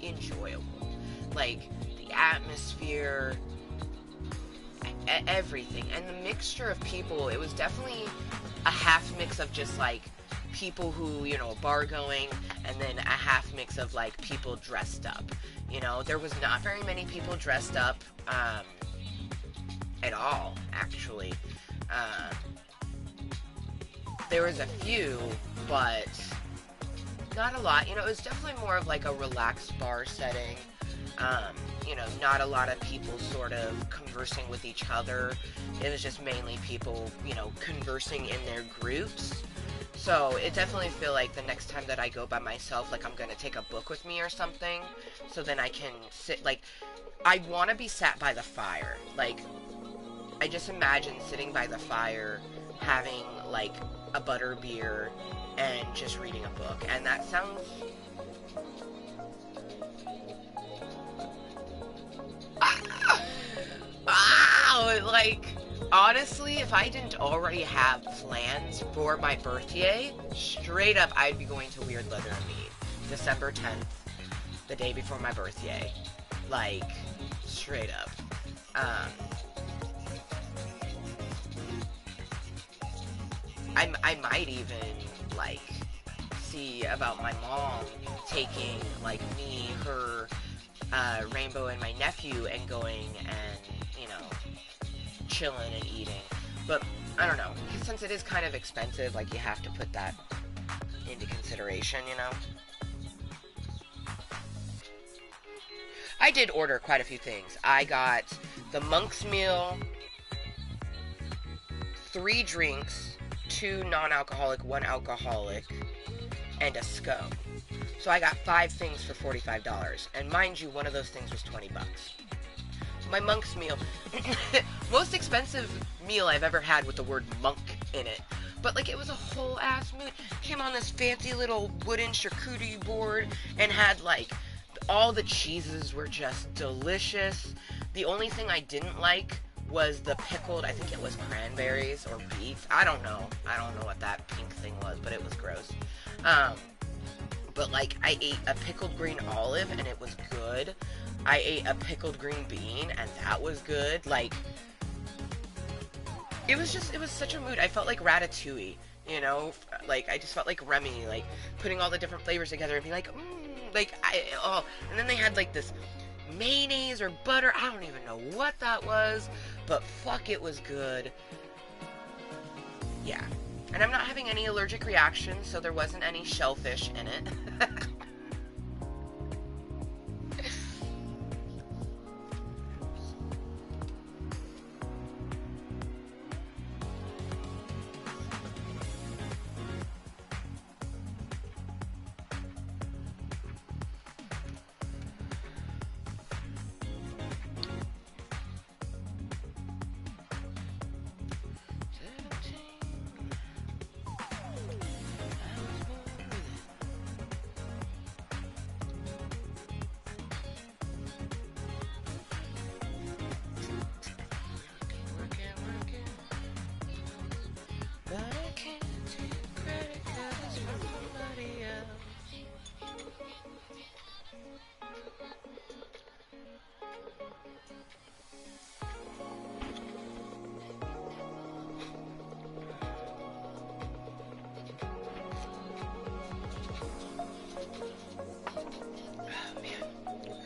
enjoyable. Like, the atmosphere, everything, and the mixture of people, it was definitely a half mix of just, like, people who, you know, bar going, and then a half mix of, like, people dressed up. You know, there was not very many people dressed up, at all, actually. There was a few, but not a lot. You know, it was definitely more of, like, a relaxed bar setting. You know, not a lot of people sort of conversing with each other. It was just mainly people, you know, conversing in their groups. So it definitely feel like the next time that I go by myself, like, I'm gonna take a book with me or something, so then I can sit, like, I want to be sat by the fire. Like, I just imagine sitting by the fire, having, like, a butter beer, and just reading a book. And that sounds... Wow! Like, honestly, if I didn't already have plans for my birthday, straight up, I'd be going to Weird Leather and Mead. December 10th, the day before my birthday. Like, straight up. I might even, like, see about my mom taking, like, me, her, Rainbow, and my nephew, and going and, you know, chilling and eating. But, I don't know, since it is kind of expensive, like, you have to put that into consideration, you know? I did order quite a few things. I got the monk's meal, 3 drinks, 2 non-alcoholic, 1 alcoholic, and a scone. So I got 5 things for $45. And mind you, one of those things was 20 bucks. My monk's meal, most expensive meal I've ever had with the word monk in it. But, like, it was a whole ass mood. Came on this fancy little wooden charcuterie board and had, like, all the cheeses were just delicious. The only thing I didn't like was the pickled, I think it was cranberries or beets. I don't know what that pink thing was, but it was gross. Um, but like, I ate a pickled green olive, and it was good. I ate a pickled green bean, and that was good. Like, it was such a mood. I felt like Ratatouille, you know? Like, I just felt like Remy, like, putting all the different flavors together and being like, oh. And then they had, like, this mayonnaise or butter. I don't even know what that was, but fuck, it was good. Yeah. And I'm not having any allergic reactions, so there wasn't any shellfish in it.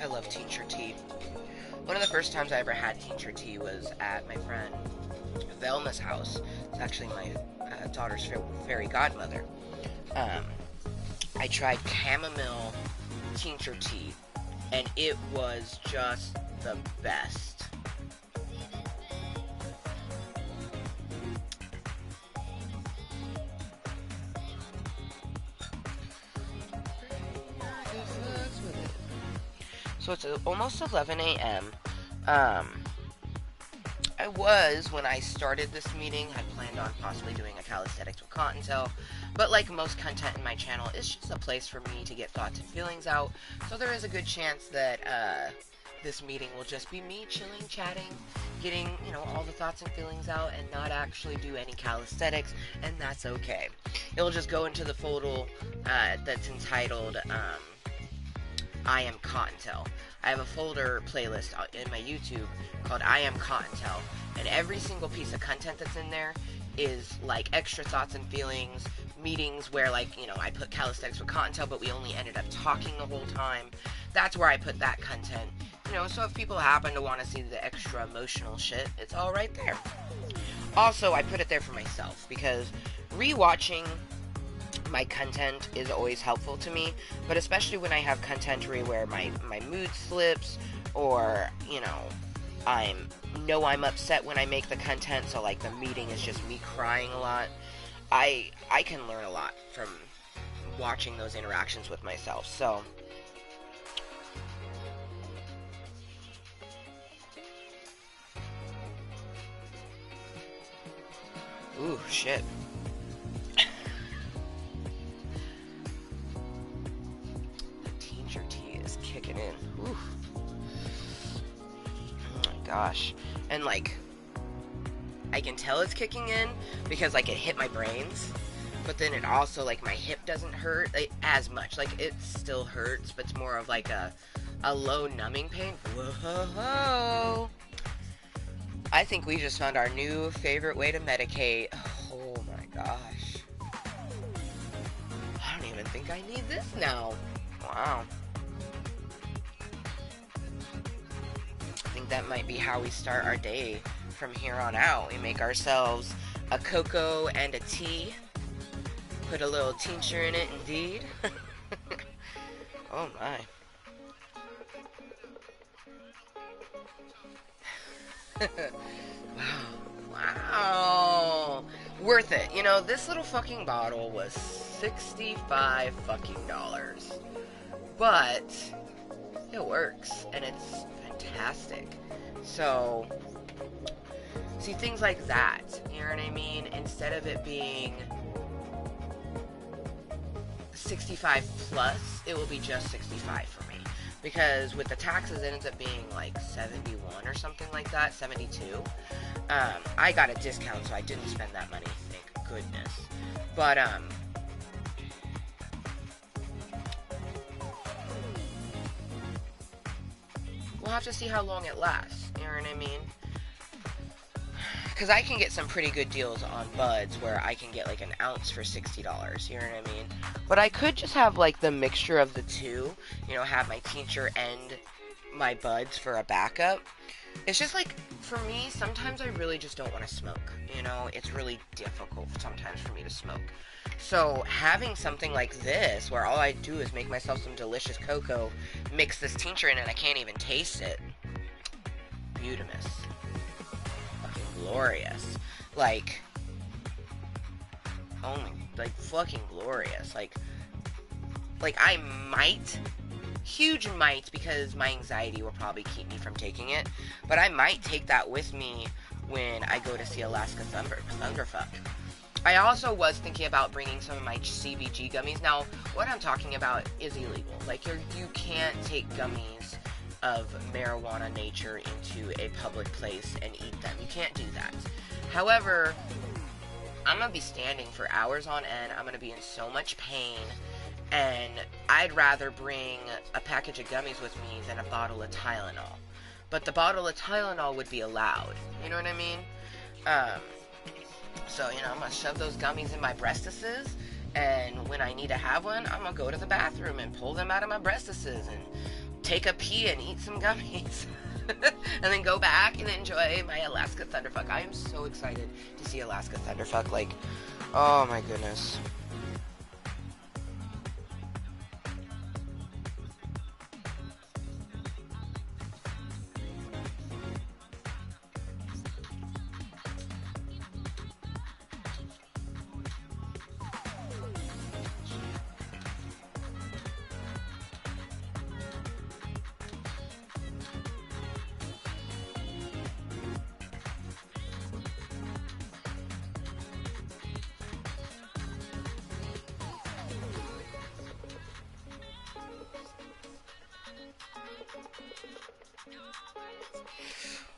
I love tincture tea. One of the first times I ever had tincture tea was at my friend Velma's house. It's actually my daughter's fairy godmother. I tried chamomile tincture tea, and it was just the best. So it's almost 11 a.m. I was, when I started this meeting, I planned on possibly doing a Kalisthenics with Kottontale, but like most content in my channel, it's just a place for me to get thoughts and feelings out, so there is a good chance that this meeting will just be me chilling, chatting, getting, you know, all the thoughts and feelings out, and not actually do any calisthenics, and that's okay. It'll just go into the folder that's entitled, I Am Kottontale. I have a folder playlist in my YouTube called I Am Kottontale, and every single piece of content that's in there is like extra thoughts and feelings, meetings where, like, you know, I put calisthenics with Kottontale, but we only ended up talking the whole time. That's where I put that content, you know, so if people happen to want to see the extra emotional shit, it's all right there. Also, I put it there for myself, because rewatching my content is always helpful to me, but especially when I have content where my mood slips, or, you know, I'm upset when I make the content, so like the meeting is just me crying a lot. I can learn a lot from watching those interactions with myself, so ooh, shit. Kicking in. Ooh. Oh my gosh. And like, I can tell it's kicking in because like it hit my brains, but then it also, like, my hip doesn't hurt as much. Like, it still hurts, but it's more of like a low numbing pain. Whoa. I think we just found our new favorite way to medicate. Oh my gosh. I don't even think I need this now. Wow. I think that might be how we start our day from here on out. We make ourselves a cocoa and a tea. Put a little tincture in it, indeed. Oh my. Wow. Worth it. You know, this little fucking bottle was $65 fucking dollars. But it works, and it's fantastic. So, see, things like that, you know what I mean? Instead of it being 65 plus, it will be just 65 for me. Because with the taxes, it ends up being like 71 or something like that, 72. I got a discount, so I didn't spend that money, thank goodness. But, we'll have to see how long it lasts. You know what I mean? Because I can get some pretty good deals on buds where I can get like an ounce for $60. You know what I mean? But I could just have like the mixture of the two. You know, have my tincture and my buds for a backup. It's just like, for me, sometimes I really just don't want to smoke. You know, it's really difficult sometimes for me to smoke. So having something like this, where all I do is make myself some delicious cocoa, mix this tincture in, and I can't even taste it. Beautimous. Fucking glorious. Like, oh my, like, fucking glorious. Like I might, huge might, because my anxiety will probably keep me from taking it, but I might take that with me when I go to see Alaska Thunderfuck. I also was thinking about bringing some of my CBG gummies. Now, what I'm talking about is illegal. Like, you can't take gummies of marijuana nature into a public place and eat them. You can't do that. However, I'm going to be standing for hours on end. I'm going to be in so much pain. And I'd rather bring a package of gummies with me than a bottle of Tylenol. But the bottle of Tylenol would be allowed. You know what I mean? So, you know, I'm going to shove those gummies in my breastises, and when I need to have one, I'm going to go to the bathroom and pull them out of my breastises and take a pee and eat some gummies. And then go back and enjoy my Alaska Thunderfuck. I am so excited to see Alaska Thunderfuck. Like, oh my goodness.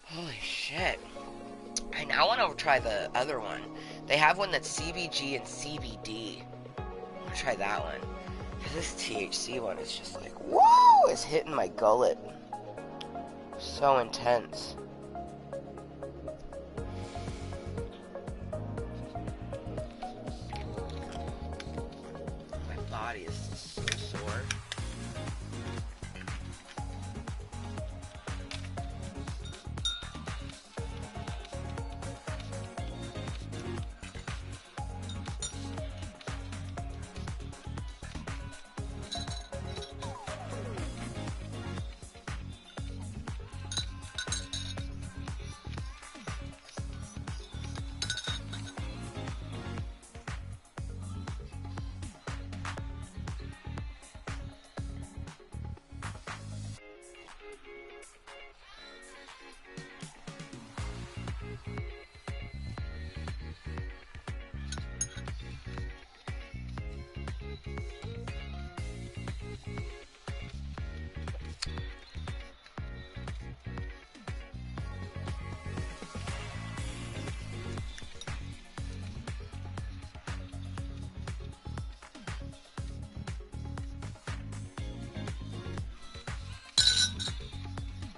Holy shit. I now want to try the other one. They have one that's CBG and CBD. I'm going to try that one. This THC one is just like, whoa! It's hitting my gullet. So intense. My body is so sore.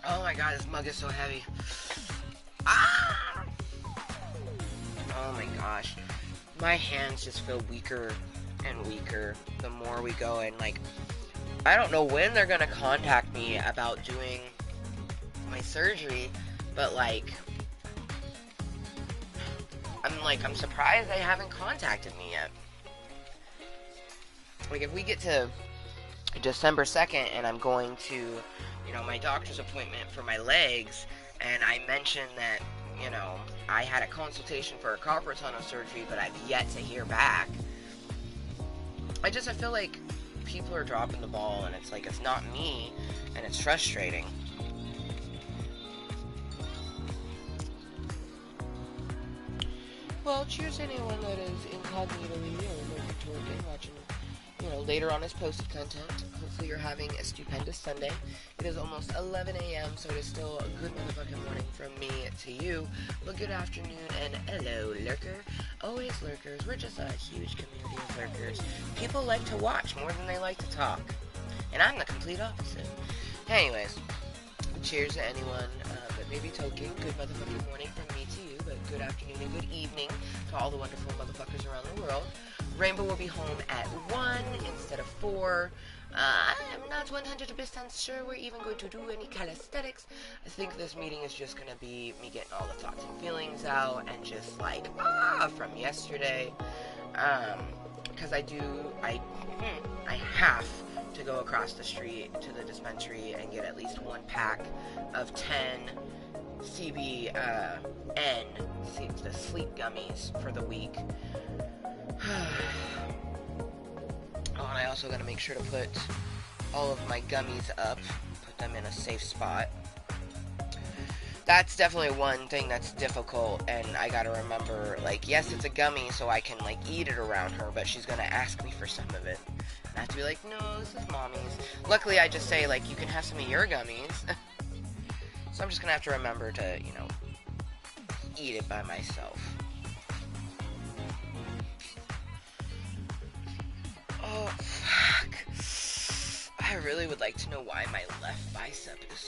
Oh my god, this mug is so heavy. Ah! Oh my gosh. My hands just feel weaker and weaker the more we go, and like, I don't know when they're gonna contact me about doing my surgery, but like, I'm surprised they haven't contacted me yet. Like, if we get to December 2nd and I'm going to, you know, my doctor's appointment for my legs, and I mentioned that, you know, I had a consultation for a carpal tunnel surgery, but I've yet to hear back. I feel like people are dropping the ball, and it's like, it's not me, and it's frustrating. Well, cheers to anyone that is incognitally or looking toward and watching, you know, later on his posted content. Hopefully you're having a stupendous Sunday. It is almost 11 a.m., so it is still a good motherfucking morning from me to you. But good afternoon, and hello, lurker. Always lurkers. We're just a huge community of lurkers. People like to watch more than they like to talk. And I'm the complete opposite. Anyways, cheers to anyone that may be toking. Good motherfucking morning from me to you, but good afternoon and good evening to all the wonderful motherfuckers around the world. Rainbow will be home at 1 instead of 4. I'm not 100% sure we're even going to do any calisthenics. I think this meeting is just going to be me getting all the thoughts and feelings out and just like, from yesterday. Because I have to go across the street to the dispensary and get at least 1 pack of 10 CBN, the sleep gummies for the week. Oh, and I also gotta make sure to put all of my gummies up, put them in a safe spot. That's definitely one thing that's difficult, and I gotta remember, like, yes, it's a gummy, so I can, like, eat it around her, but she's gonna ask me for some of it. And I have to be like, no, this is mommy's. Luckily, I just say, like, you can have some of your gummies. So I'm just gonna have to remember to, you know, eat it by myself. Oh, fuck. I really would like to know why my left bicep is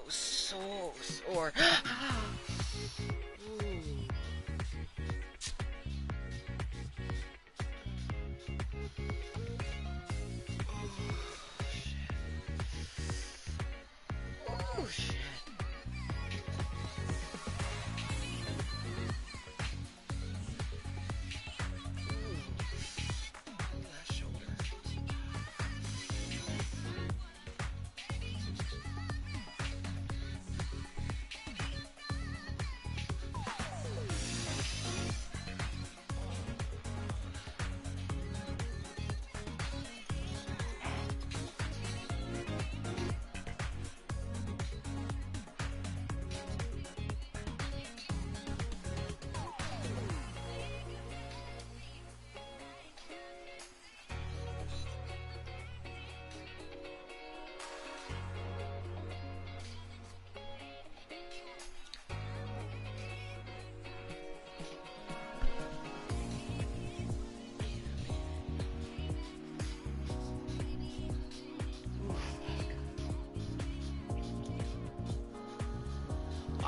so sore. Ooh. Oh, shit.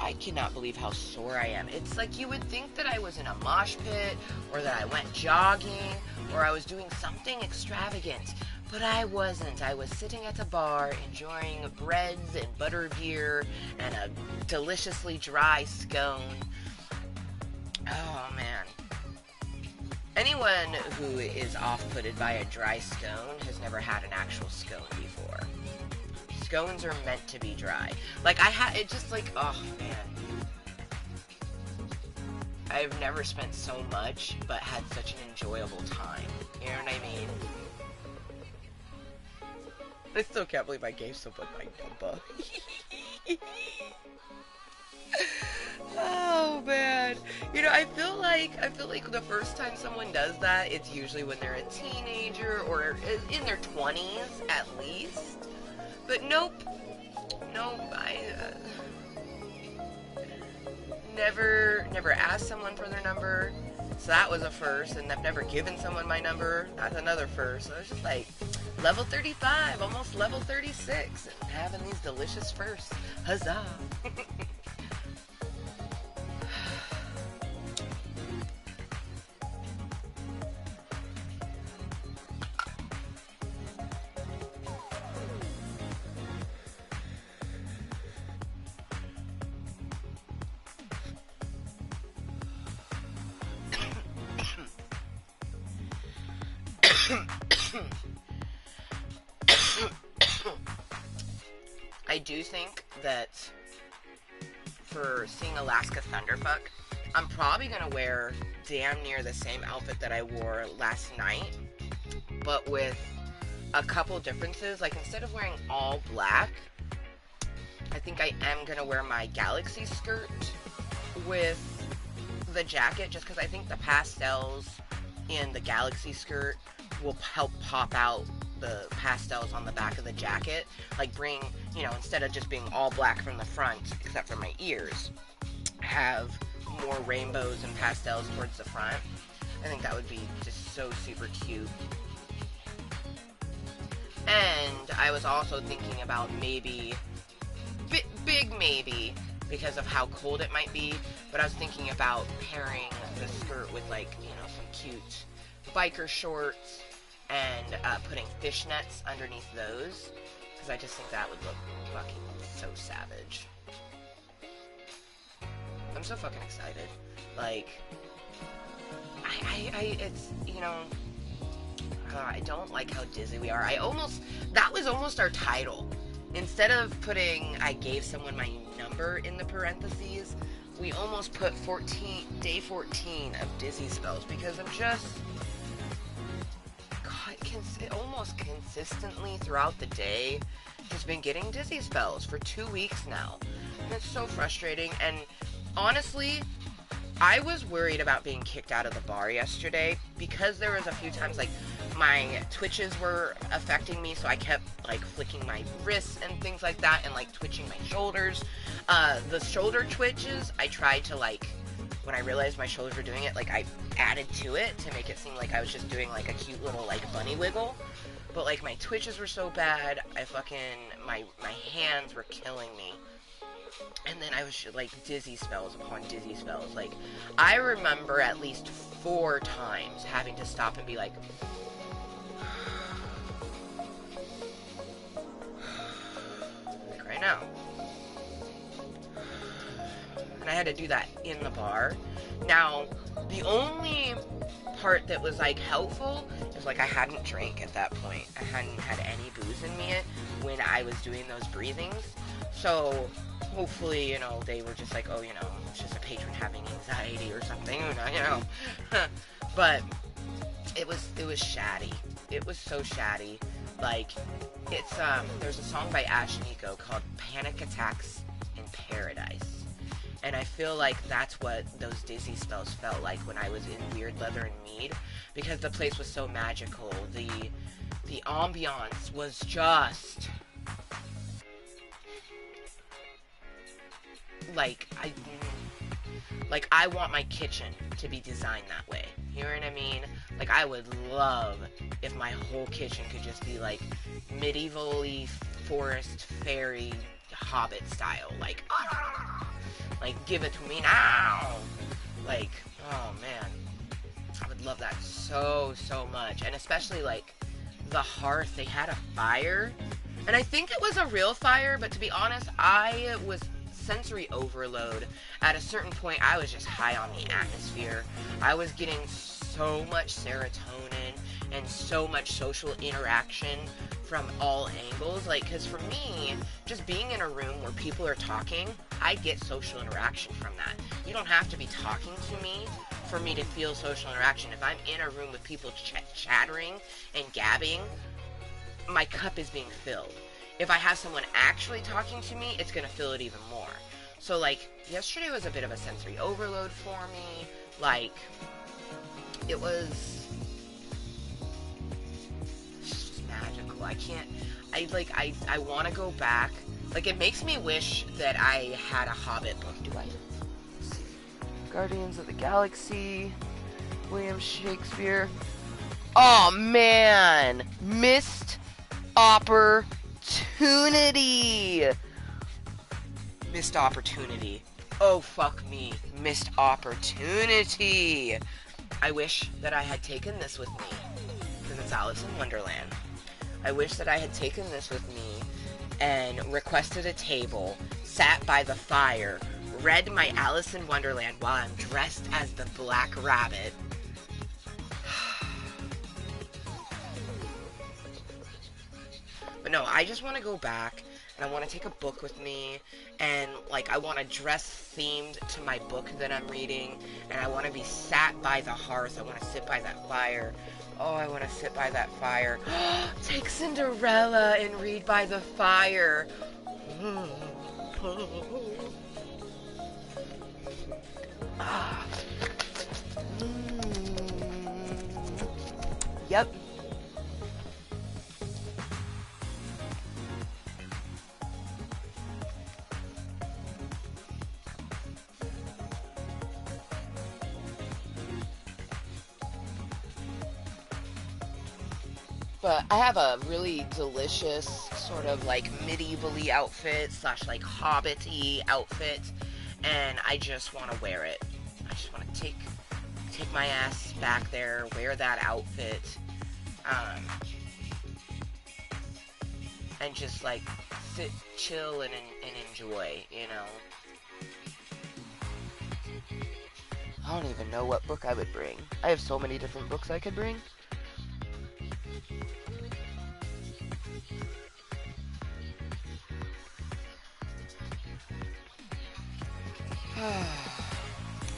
I cannot believe how sore I am. It's like you would think that I was in a mosh pit, or that I went jogging, or I was doing something extravagant. But I wasn't. I was sitting at a bar enjoying breads and butterbeer and a deliciously dry scone. Oh, man. Anyone who is off-putted by a dry scone has never had an actual scone before. Scones are meant to be dry. Like, it just like, oh, man. I've never spent so much, but had such an enjoyable time. You know what I mean? I still can't believe I gave someone my number. Oh, man. You know, I feel like the first time someone does that, it's usually when they're a teenager or in their 20s, at least. But nope, I never asked someone for their number, so that was a first, and I've never given someone my number, that's another first. So it's just like, level 35, almost level 36, and having these delicious firsts, huzzah. I do think that for seeing Alaska Thunderfuck, I'm probably going to wear damn near the same outfit that I wore last night, but with a couple differences. Like, instead of wearing all black, I think I am going to wear my Galaxy skirt with the jacket, just because I think the pastels in the Galaxy skirt will help pop out the pastels on the back of the jacket. Like, bring, you know, instead of just being all black from the front, except for my ears, have more rainbows and pastels towards the front. I think that would be just so super cute. And I was also thinking about maybe big maybe because of how cold it might be, but I was thinking about pairing the skirt with, like, you know, some cute biker shorts and putting fishnets underneath those, because I just think that would look fucking so savage. I'm so fucking excited. Like, it's, you know, I don't like how dizzy we are. That was almost our title. Instead of putting, I gave someone my number in the parentheses, we almost put day 14 of dizzy spells, because I'm just, almost consistently throughout the day, just been getting dizzy spells for 2 weeks now. And it's so frustrating, and honestly, I was worried about being kicked out of the bar yesterday, because there was a few times, like, my twitches were affecting me, so I kept, like, flicking my wrists and things like that, and, like, twitching my shoulders. The shoulder twitches, I tried to, like, when I realized my shoulders were doing it, like, I added to it to make it seem like I was just doing, like, a cute little, like, bunny wiggle. But, like, my twitches were so bad, my hands were killing me. And then I was, like, dizzy spells upon dizzy spells. Like, I remember at least 4 times having to stop and be like, right now. And I had to do that in the bar. Now, the only part that was, like, helpful is, like, I hadn't drank at that point. I hadn't had any booze in me when I was doing those breathings. So, hopefully, you know, they were just like, oh, you know, it's just a patron having anxiety or something, you know. But it was shatty. It was so shatty. Like, it's, there's a song by Ash Nico called Panic Attacks in Paradise. And I feel like that's what those dizzy spells felt like when I was in Weird Leather and Mead, because the place was so magical. The ambiance was just, like, I want my kitchen to be designed that way. You know what I mean? Like, I would love if my whole kitchen could just be, like, medievally forest fairy hobbit style. Like, give it to me now! Like, oh man. I would love that so, so much. And especially, like, the hearth, they had a fire. And I think it was a real fire, but to be honest, I was sensory overload. At a certain point, I was just high on the atmosphere. I was getting so much serotonin and so much social interaction from all angles. Like, because for me, just being in a room where people are talking, I get social interaction from that. You don't have to be talking to me for me to feel social interaction. If I'm in a room with people chattering and gabbing, my cup is being filled. If I have someone actually talking to me, it's going to fill it even more. So, like, yesterday was a bit of a sensory overload for me. Like, it was just magical. I want to go back. Like, it makes me wish that I had a Hobbit book. Do I? Let's see. Guardians of the Galaxy, William Shakespeare. Oh, man! Missed opportunity! Missed opportunity. Oh, fuck me. Missed opportunity. I wish that I had taken this with me, because it's Alice in Wonderland. I wish that I had taken this with me and requested a table, sat by the fire, read my Alice in Wonderland while I'm dressed as the Black Rabbit. But no, I just want to go back, and I want to take a book with me, and, like, I want to dress themed to my book that I'm reading, and I want to be sat by the hearth. I want to sit by that fire. Oh, I want to sit by that fire. Take Cinderella and read by the fire. Yep. But I have a really delicious sort of like medievally outfit slash like hobbity outfit, and I just want to wear it. I just want to take my ass back there, wear that outfit, um, and just like sit, chill, and enjoy. You know. I don't even know what book I would bring. I have so many different books I could bring.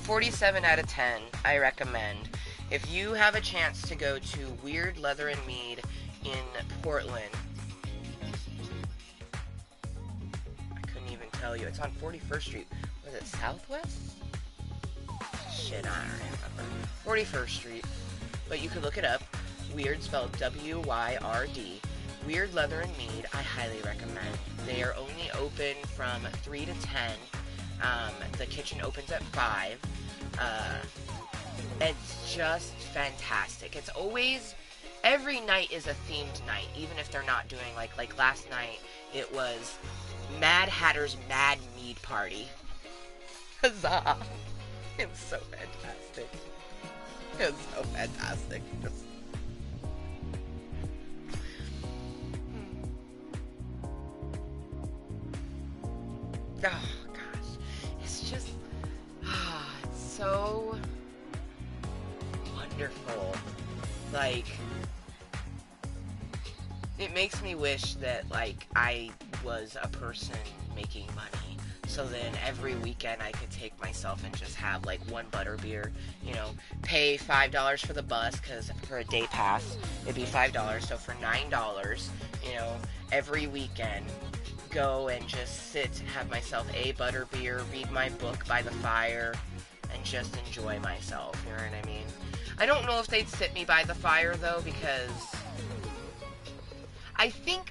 $47 out of 10, I recommend. If you have a chance to go to Weird Leather and Mead in Portland, I couldn't even tell you. It's on 41st Street. Was it Southwest? Shit, I don't remember. 41st Street. But you could look it up. Weird, spelled W-Y-R-D. Weird Leather and Mead, I highly recommend. They are only open from 3 to 10. The kitchen opens at 5. It's just fantastic. It's always, every night is a themed night, even if they're not doing, like last night, it was Mad Hatter's Mad Mead Party. Huzzah! It was so fantastic. It was so fantastic. Oh, just, it's so wonderful. Like, it makes me wish that, like, I was a person making money. So then every weekend I could take myself and just have, like, one butterbeer, you know, pay $5 for the bus, because for a day pass, it'd be $5. So for $9, you know, every weekend, go and just sit, have myself a butterbeer, read my book by the fire, and just enjoy myself, you know what I mean? I don't know if they'd sit me by the fire, though, because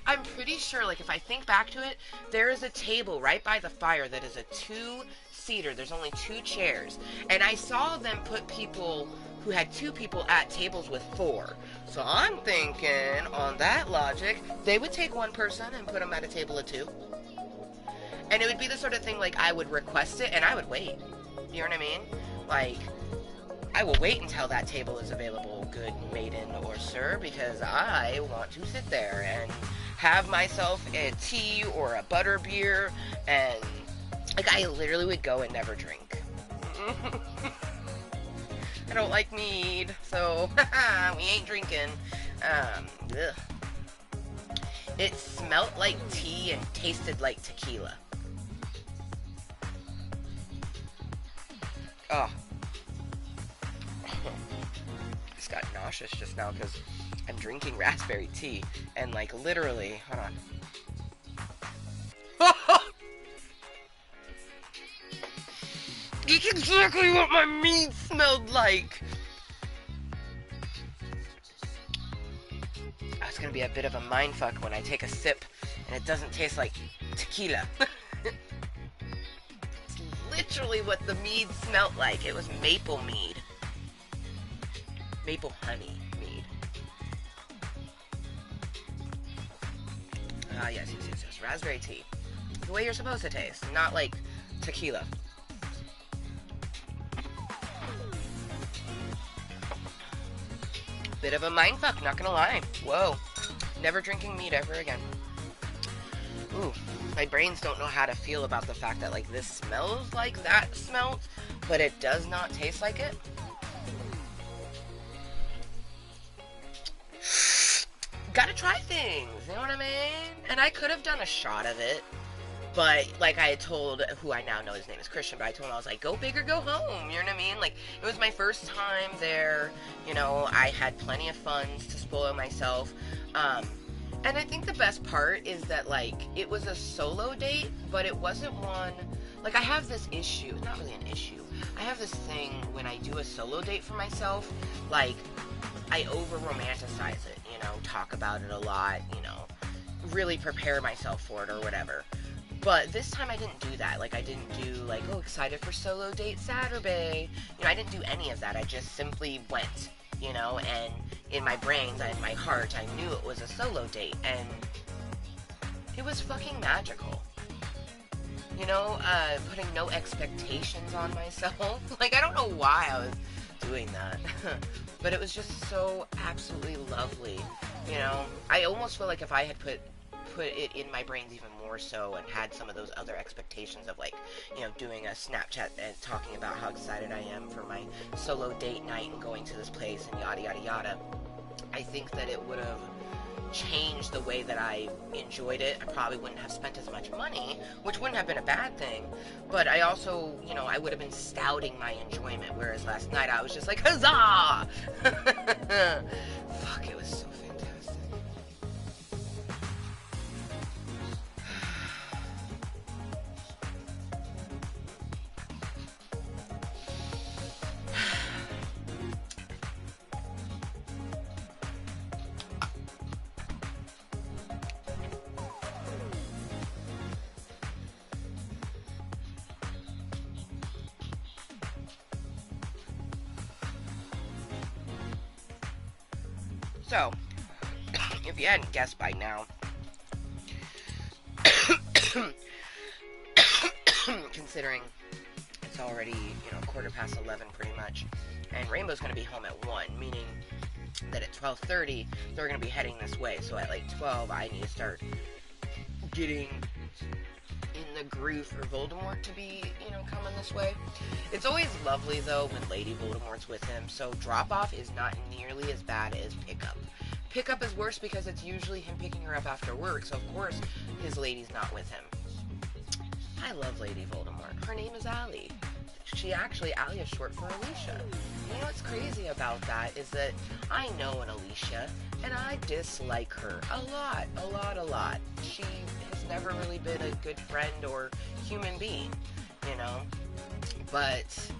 I'm pretty sure, like, if I think back to it, there is a table right by the fire that is a 2-seater. There's only 2 chairs. And I saw them put people who had 2 people at tables with 4. So I'm thinking, on that logic, they would take one person and put them at a table of 2. And it would be the sort of thing, like, I would request it, and I would wait. You know what I mean? Like, I will wait until that table is available, good maiden or sir, because I want to sit there and have myself a tea or a butterbeer, and, like, I literally would go and never drink. I don't like mead, so we ain't drinking. Ugh. It smelled like tea and tasted like tequila. Oh. Just got nauseous just now because I'm drinking raspberry tea. And, like, literally, hold on. It's exactly what my meat smelled like. It's gonna be a bit of a mindfuck when I take a sip and it doesn't taste like tequila. It's literally what the mead smelled like. It was maple mead. Maple honey mead. Ah, yes. Raspberry tea. The way you're supposed to taste, not like tequila. Bit of a mindfuck, not gonna lie. Whoa. Never drinking mead ever again. Ooh, my brains don't know how to feel about the fact that, like, this smells like that smelt, but it does not taste like it. Gotta try things, you know what I mean? And I could have done a shot of it, but, like, I had told, who I now know his name is Christian, but I told him, I was like, go big or go home, you know what I mean? Like, it was my first time there, you know, I had plenty of funds to spoil myself, and I think the best part is that, like, it was a solo date, but it wasn't one, like, I have this issue, not really an issue, I have this thing when I do a solo date for myself, like, I over-romanticize it, you know, talk about it a lot, you know, really prepare myself for it or whatever. But this time I didn't do that. Like, I didn't do, like, oh, excited for solo date Saturday. You know, I didn't do any of that. I just simply went. you know, and in my brains and my heart, I knew it was a solo date, and it was fucking magical. You know, putting no expectations on myself. Like, I don't know why I was doing that. But it was just so absolutely lovely. You know, I almost feel like if I had put it in my brains even more so and had some of those other expectations of, like, you know, doing a Snapchat and talking about how excited I am for my solo date night and going to this place and yada yada yada, I think that it would have changed the way that I enjoyed it. I probably wouldn't have spent as much money, which wouldn't have been a bad thing, but I also, you know, I would have been stouting my enjoyment, whereas last night I was just like, huzzah! Fuck, it was so fantastic. So, if you hadn't guessed by now, considering it's already, you know, 11:15 pretty much, and Rainbow's going to be home at 1, meaning that at 12:30, they're going to be heading this way, so at like 12, I need to start getting in the groove for Voldemort to be, you know, coming this way. It's always lovely, though, when Lady Voldemort's with him, so drop-off is not nearly as bad as pickup. Pickup is worse because it's usually him picking her up after work, so of course his lady's not with him. I love Lady Voldemort. Her name is Allie. Allie is short for Alicia. You know what's crazy about that is that I know an Alicia, and I dislike her a lot. She has never really been a good friend or human being, you know? But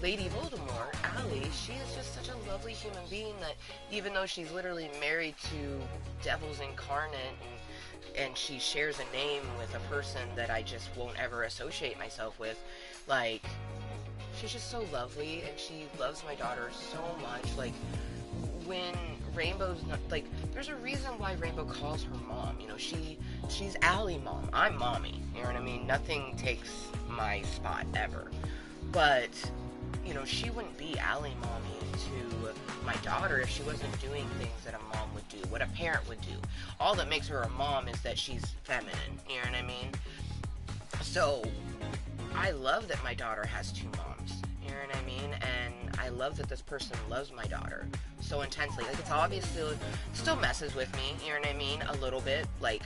Lady Voldemort, Allie, she is just such a lovely human being that even though she's literally married to Devils Incarnate and she shares a name with a person that I just won't ever associate myself with, like, she's just so lovely, and she loves my daughter so much. Like, when Rainbow's not, like, there's a reason why Rainbow calls her mom, you know, she's Allie mom, I'm mommy, you know what I mean? Nothing takes my spot, ever. But, you know, she wouldn't be Allie mommy to my daughter if she wasn't doing things that a mom would do, what a parent would do. All that makes her a mom is that she's feminine, you know what I mean? So, I love that my daughter has 2 moms, you know what I mean? And I love that this person loves my daughter so intensely. Like, it's obviously, it still messes with me, you know what I mean? A little bit, like,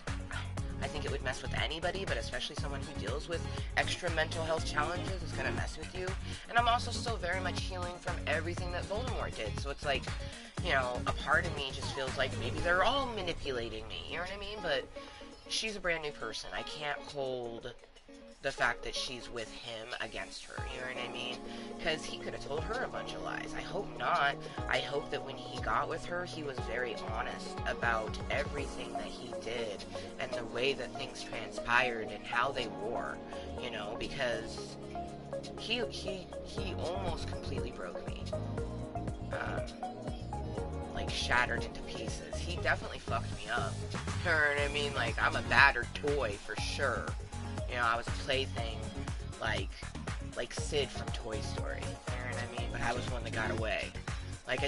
I think it would mess with anybody, but especially someone who deals with extra mental health challenges is going to mess with you. And I'm also still very much healing from everything that Voldemort did. So it's like, you know, a part of me just feels like maybe they're all manipulating me, you know what I mean? But she's a brand new person. I can't hold the fact that she's with him against her, you know what I mean? Because he could have told her a bunch of lies. I hope not. I hope that when he got with her, he was very honest about everything that he did and the way that things transpired and how they wore, you know, because he almost completely broke me. Like, shattered into pieces. He definitely fucked me up. You know what I mean? Like, I'm a battered toy for sure. You know, I was a plaything, like Sid from Toy Story, you know what I mean? But I was one that got away. Like, I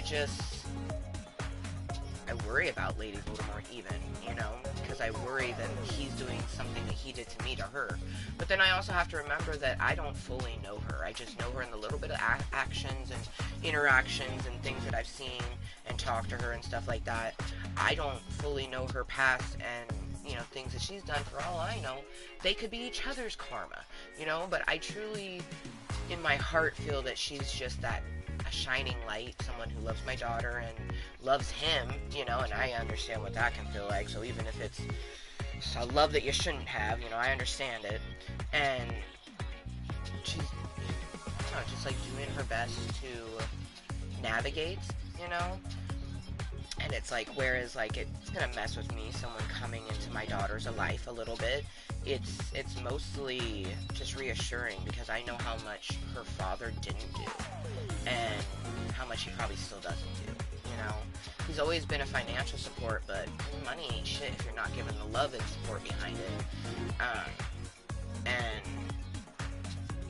worry about Lady Voldemort even, you know? Because I worry that he's doing something that he did to me to her. But then I also have to remember that I don't fully know her. I just know her in the little bit of actions and interactions and things that I've seen and talked to her and stuff like that. I don't fully know her past and, you know, things that she's done. For all I know, they could be each other's karma, you know? But I truly, in my heart, feel that she's just a shining light, someone who loves my daughter and loves him, you know, and I understand what that can feel like. So even if it's a love that you shouldn't have, you know, I understand it. And she's, I don't know, just like doing her best to navigate, you know? And it's like, whereas like it's gonna mess with me, someone coming into my daughter's life a little bit, it's mostly just reassuring because I know how much her father didn't do and how much he probably still doesn't do. You know, he's always been a financial support, but money ain't shit if you're not given the love and support behind it. And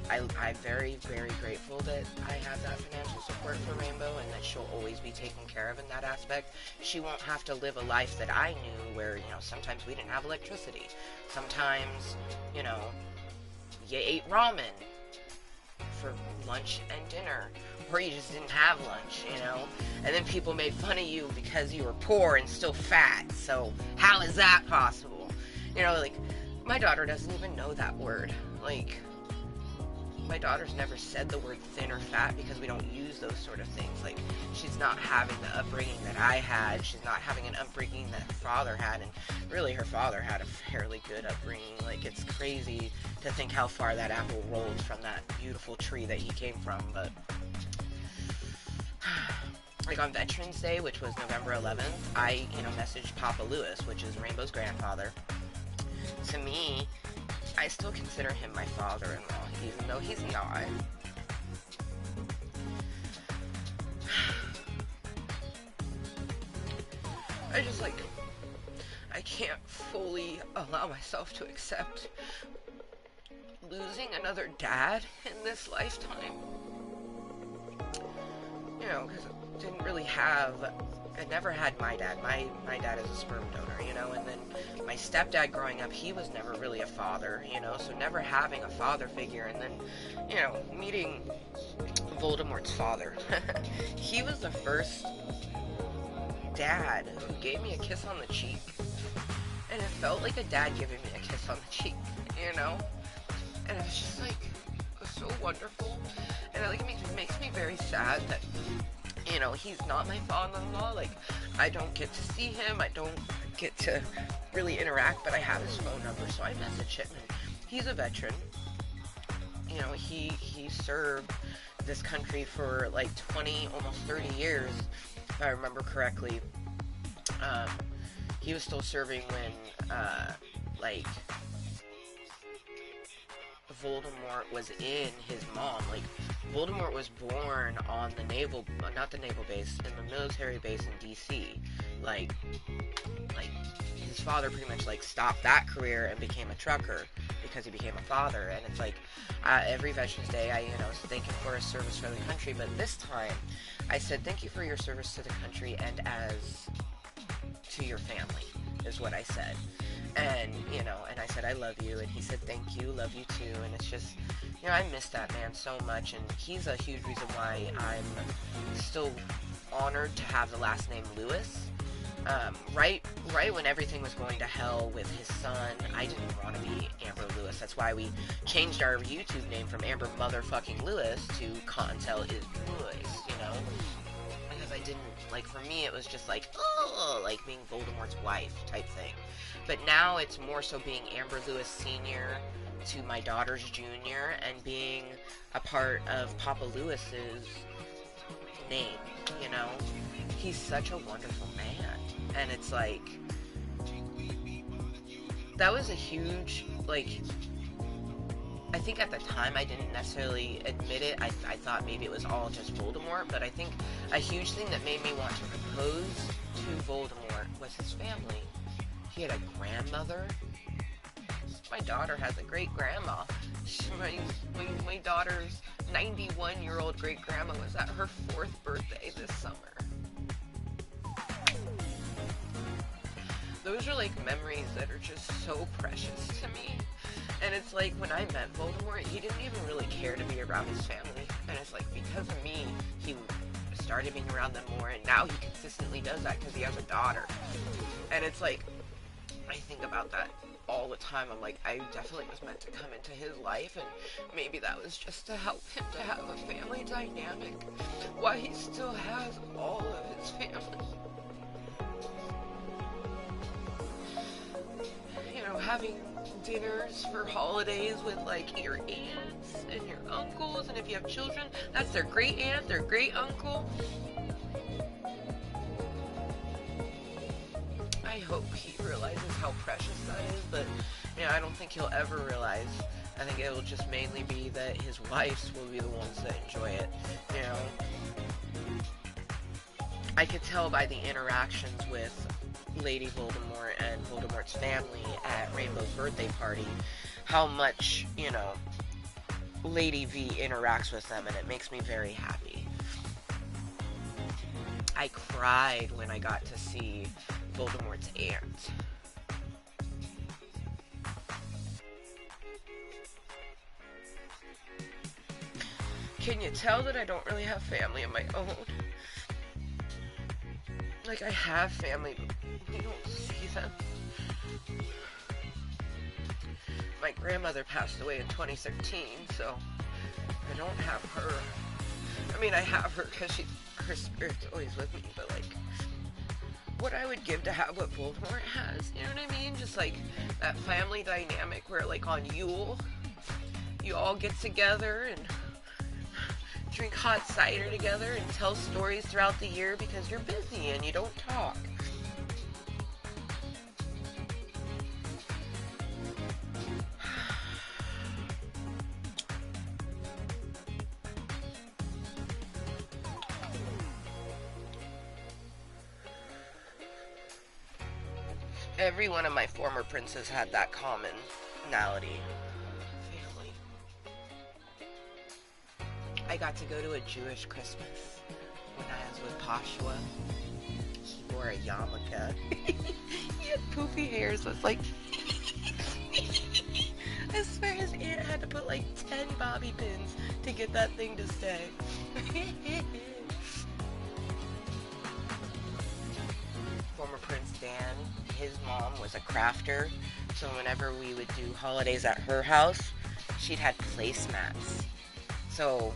I'm very, very grateful that I have that financial support for Rainbow and that she'll always be taken care of in that aspect. She won't have to live a life that I knew where, you know, sometimes we didn't have electricity. Sometimes, you know, you ate ramen for lunch and dinner, or you just didn't have lunch, you know? And then people made fun of you because you were poor and still fat. So how is that possible? You know, like, my daughter doesn't even know that word. Like, my daughter's never said the word thin or fat because we don't use those sort of things. Like, she's not having the upbringing that I had. She's not having an upbringing that her father had. And really, her father had a fairly good upbringing. Like, it's crazy to think how far that apple rolled from that beautiful tree that he came from. But, like, on Veterans Day, which was November 11th, I, you know, messaged Papa Lewis, which is Rainbow's grandfather. To me, I still consider him my father-in-law, even though he's not. I just, like, I can't fully allow myself to accept losing another dad in this lifetime. You know, because I didn't really have, I never had my dad. My dad is a sperm donor, you know, and then my stepdad growing up, he was never really a father, you know, so never having a father figure, and then, you know, meeting Voldemort's father. He was the first dad who gave me a kiss on the cheek, and it felt like a dad giving me a kiss on the cheek, you know, and it was just like, it was so wonderful, and it, like, it makes me very sad that, you know, he's not my father-in-law. Like, I don't get to see him, I don't get to really interact, but I have his phone number, so I message him, and he's a veteran. You know, he served this country for like 20, almost 30 years, if I remember correctly. He was still serving when, like, Voldemort was in his mom. Like, Voldemort was born on the naval, not the naval base, in the military base in DC. Like, his father pretty much, like, stopped that career and became a trucker because he became a father. And it's like, every Veterans Day, I, you know, thank him for his service for the country, but this time, I said, thank you for your service to the country and as to your family, is what I said. And, you know, and I said, I love you, and he said, thank you, love you too, and it's just, you know, I miss that man so much, and he's a huge reason why I'm still honored to have the last name Lewis. Right when everything was going to hell with his son, I didn't want to be Amber Lewis. That's why we changed our YouTube name from Amber Motherfucking Lewis to Kottontale I, you know? Because I didn't, like, for me, it was just like, oh, like being Voldemort's wife type thing. But now it's more so being Amber Lewis Sr. to my daughter's Junior and being a part of Papa Lewis's name, you know? He's such a wonderful man. And it's like, that was a huge, like, I think at the time I didn't necessarily admit it. I thought maybe it was all just Voldemort, but I think a huge thing that made me want to propose to Voldemort was his family. He had a grandmother. My daughter has a great-grandma. My daughter's 91-year-old great-grandma was at her 4th birthday this summer. Those are, like, memories that are just so precious to me. And it's like, when I met Voldemort, he didn't even really care to be around his family. And it's like, because of me, he started being around them more, and now he consistently does that because he has a daughter. And it's like, I think about that all the time. I'm like, I definitely was meant to come into his life, and maybe that was just to help him to have a family dynamic while he still has all of his family. You know, having dinners for holidays with, like, your aunts and your uncles, and if you have children, that's their great aunt, their great uncle. I hope he realizes how precious that is, but I don't think he'll ever realize. I think it will just mainly be that his wives will be the ones that enjoy it. I could tell by the interactions with Lady Voldemort and Voldemort's family at Rainbow's birthday party how much, Lady V interacts with them, and it makes me very happy. I cried when I got to see Voldemort's aunt. Can you tell that I don't really have family of my own? Like, I have family, but you don't see them. My grandmother passed away in 2013, so I don't have her. I mean, I have her because her spirit's always with me, but like, what I would give to have what Voldemort has, you know what I mean? Just like that family dynamic where, like, on Yule, you all get together and drink hot cider together and tell stories throughout the year because you're busy and you don't talk. Every one of my former princes had that commonality. Family. I got to go to a Jewish Christmas when I was with Pashwa. He wore a yarmulke. He had poofy hairs with like... I swear his aunt had to put like 10 bobby pins to get that thing to stay. Former Prince Dan, his mom was a crafter, so whenever we would do holidays at her house, she'd had placemats. So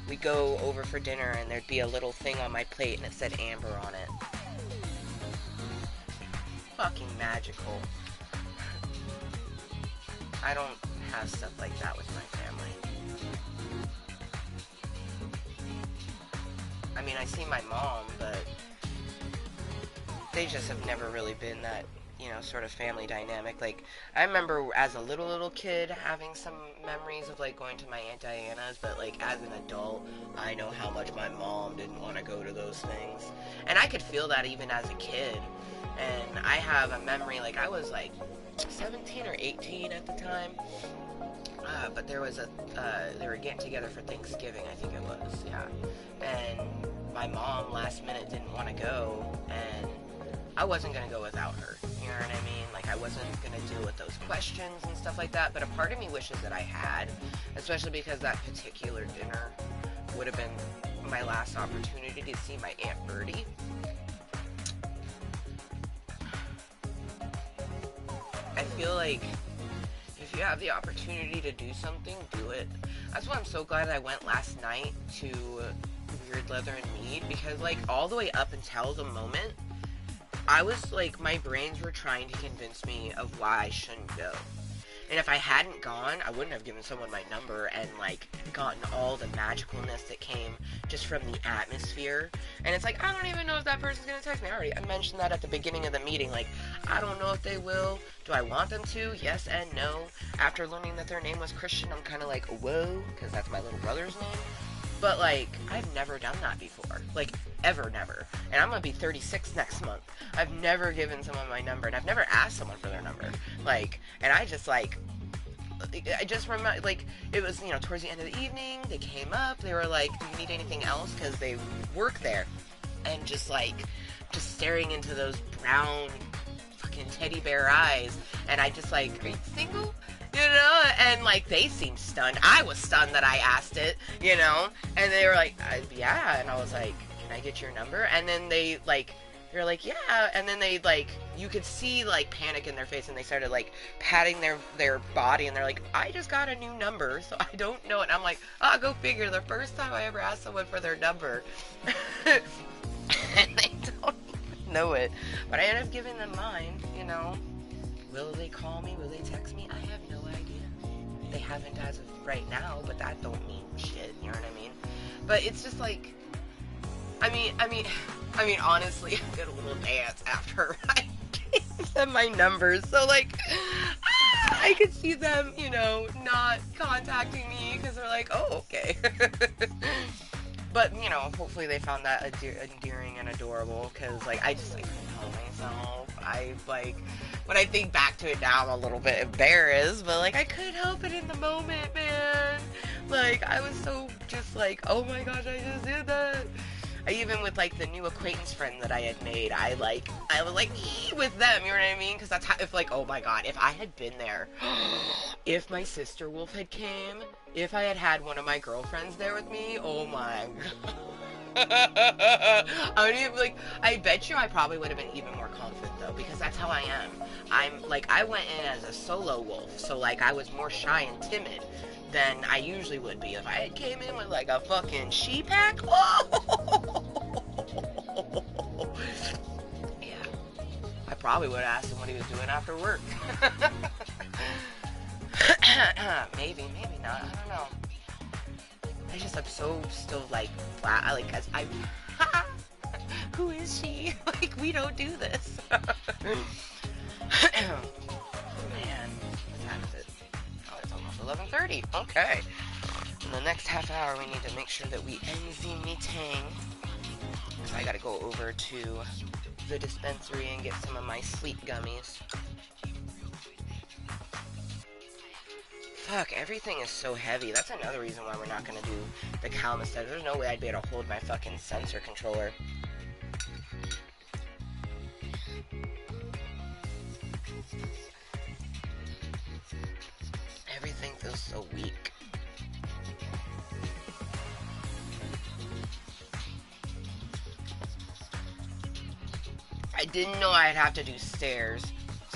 we'd go over for dinner and there'd be a little thing on my plate and it said Amber on it. Fucking magical. I don't have stuff like that with my family. I mean, I see my mom, but they just have never really been that, sort of family dynamic. Like, I remember as a little kid having some memories of, like, going to my Aunt Diana's, but, like, as an adult, I know how much my mom didn't want to go to those things. And I could feel that even as a kid. And I have a memory, like, I was, like, 17 or 18 at the time. But there was they were getting together for Thanksgiving, I think it was, yeah. And my mom last minute didn't want to go, and I wasn't going to go without her, you know what I mean? Like, I wasn't going to deal with those questions and stuff like that, but a part of me wishes that I had, especially because that particular dinner would have been my last opportunity to see my Aunt Bertie. I feel like if you have the opportunity to do something, do it. That's why I'm so glad I went last night to Weird Leather and Mead, because, like, all the way up until the moment, I was, like, my brains were trying to convince me of why I shouldn't go. And if I hadn't gone, I wouldn't have given someone my number and, like, gotten all the magicalness that came just from the atmosphere. And it's like, I don't even know if that person's gonna text me. I mentioned that at the beginning of the meeting. Like, I don't know if they will. Do I want them to? Yes and no. After learning that their name was Christian, I'm kind of like, whoa, because that's my little brother's name. But, like, I've never done that before. Like, ever, never. And I'm gonna be 36 next month. I've never given someone my number, and I've never asked someone for their number. Like, and I just remember, like, it was, towards the end of the evening, they came up, they were like, do you need anything else? Because they work there. And just staring into those brown fucking teddy bear eyes. And I just, like, are you single? And, like, they seemed stunned. I was stunned that I asked it, and they were like, yeah, and I was like, can I get your number? And then they're like, yeah, and then they, like, you could see, like, panic in their face, and they started, like, patting their body, and they're like, I just got a new number, so I don't know it. And I'm like, go figure, the first time I ever asked someone for their number, and they don't even know it, but I ended up giving them mine, Will they call me? Will they text me? I have no idea. They haven't as of right now, but that don't mean shit, you know what I mean? But it's just like, I mean, I mean, honestly, I did a little dance after I gave them my numbers. So, like, I could see them, not contacting me because they're like, oh, okay. But, hopefully they found that endearing and adorable because, like, I just, like, couldn't help myself. When I think back to it now, I'm a little bit embarrassed, but, like, I couldn't help it in the moment, man. Like, I was so just like, oh my gosh, I just did that. I even with like the new acquaintance friend that I had made, I was like with them, you know what I mean? Because that's how, if like, oh my god, if I had been there, if my sister wolf had came, if I had had one of my girlfriends there with me, oh my god. I would even like, I bet you I probably would have been even more confident though, because that's how I am. I'm like, I went in as a solo wolf, so like I was more shy and timid than I usually would be. If I had came in with like a fucking she-pack, yeah, I probably would have asked him what he was doing after work. maybe not, I don't know. I'm so still like flat, as I who is she? Like, we don't do this. Man, what time is it? Oh, it's almost 11:30. Okay. In the next half hour, we need to make sure that we end the meeting. So I gotta go over to the dispensary and get some of my sleep gummies. Fuck, everything is so heavy. That's another reason why we're not gonna do the calisthenics. There's no way I'd be able to hold my fucking sensor controller. Everything feels so weak. I didn't know I'd have to do stairs,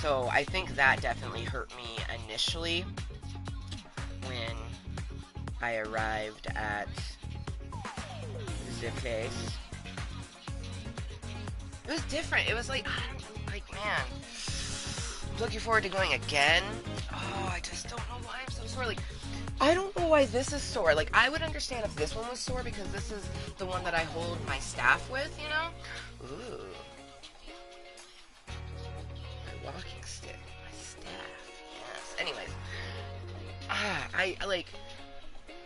so I think that definitely hurt me initially when I arrived at the place. It was different. It was like, man, I'm looking forward to going again. Oh, I just don't know why I'm so sore. Like, I don't know why this is sore. Like, I would understand if this one was sore because this is the one that I hold my staff with, you know? Ooh. My walking stick. My staff. Yes. Anyways.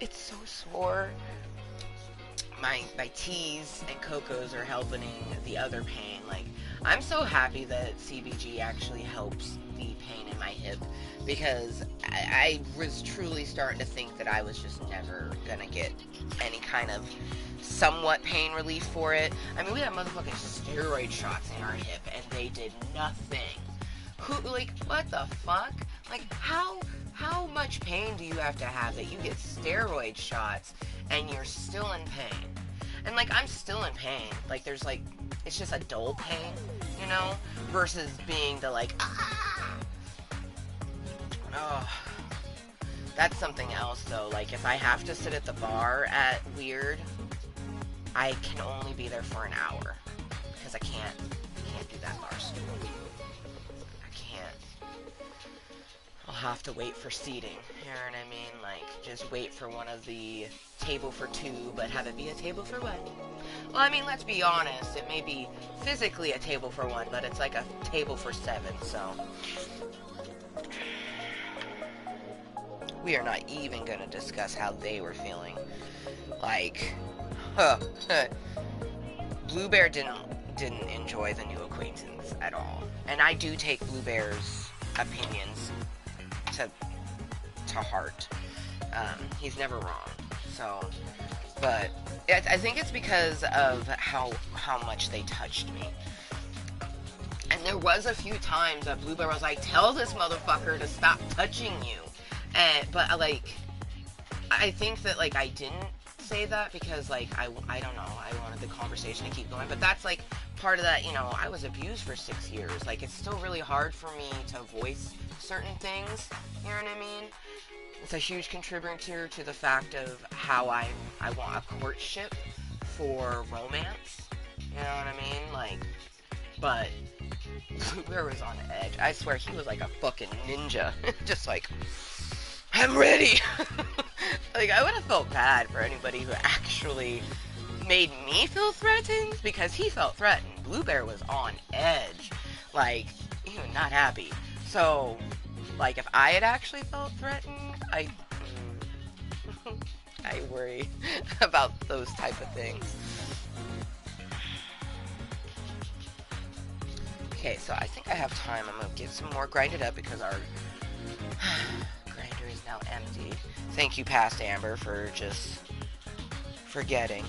It's so sore. My teas and cocos are helping the other pain. Like, I'm so happy that CBG actually helps the pain in my hip, because I was truly starting to think that I was just never gonna get any kind of somewhat pain relief for it. I mean, we had motherfucking steroid shots in our hip and they did nothing. What the fuck? Like, how much pain do you have to have that you get steroid shots and you're still in pain? And, like, I'm still in pain. Like, there's, like, it's just a dull pain, you know? Versus being the, like, ah! Oh. That's something else, though. Like, if I have to sit at the bar at Weird, I can only be there for an hour. Because I can't do that bar stool. I'll have to wait for seating, you know what I mean? Like, just wait for one of the table for two, but have it be a table for one. Well, I mean, let's be honest, it may be physically a table for one, but it's like a table for seven, so. We are not even gonna discuss how they were feeling. Like, Blue Bear didn't enjoy the new acquaintance at all. And I do take Blue Bear's opinions to heart. He's never wrong. So, but I think it's because of how much they touched me. And there was a few times that Blue Bear was like, tell this motherfucker to stop touching you. But like, I think that like I didn't say that because like I don't know, I wanted the conversation to keep going. But that's like part of that, you know, I was abused for 6 years. Like, it's still really hard for me to voice certain things, you know what I mean? It's a huge contributor to the fact of how I want a courtship for romance, you know what I mean? Like, but Blue Bear was on edge. I swear, he was like a fucking ninja. Just like, I'm ready! Like, I would have felt bad for anybody who actually made me feel threatened because he felt threatened. Blue Bear was on edge. Like, he was not happy. So, like, if I had actually felt threatened, I worry about those type of things. Okay, so I think I have time. I'm going to get some more grinded up because our grinder is now empty. Thank you, Past Amber, for just forgetting.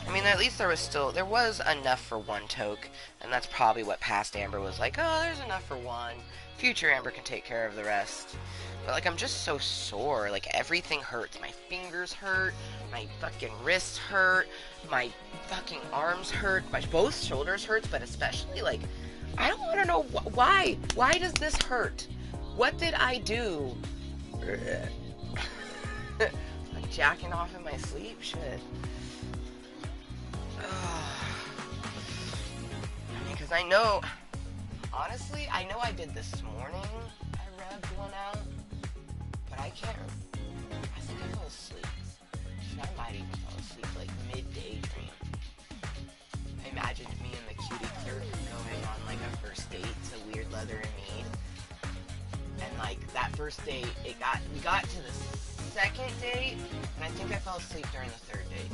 I mean, at least there was enough for one toke, and that's probably what Past Amber was like, oh, there's enough for one. Future Amber can take care of the rest. But, like, I'm just so sore. Like, everything hurts. My fingers hurt. My fucking wrists hurt. My fucking arms hurt. My both shoulders hurts, but especially, like, I don't want to know why. Why does this hurt? What did I do? Like, jacking off in my sleep? Shit. I mean, because I know, honestly, I know I did this morning. I rubbed one out. But I can't. I think I fell asleep. I might even fall asleep, like mid-daydream. I imagined me and the cutie clerk going on like a first date to Weird Leather and Mead. And like that first date, we got to the second date, and I think I fell asleep during the third date.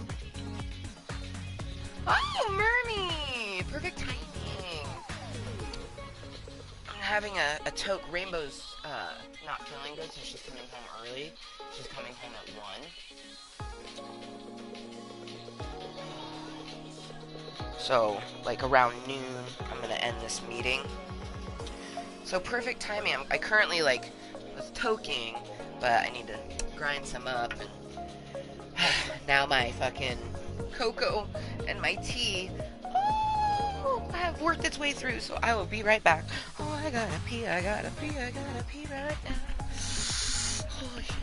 Oh, Mermy! Perfect timing. I'm having a toke. Rainbow's not feeling good, so she's coming home early. She's coming home at 1. So, like around noon, I'm gonna end this meeting. So perfect timing. I currently like was toking, but I need to grind some up. And now my fucking cocoa and my tea have worked its way through, so I will be right back. Oh, I gotta pee right now. Holy shit.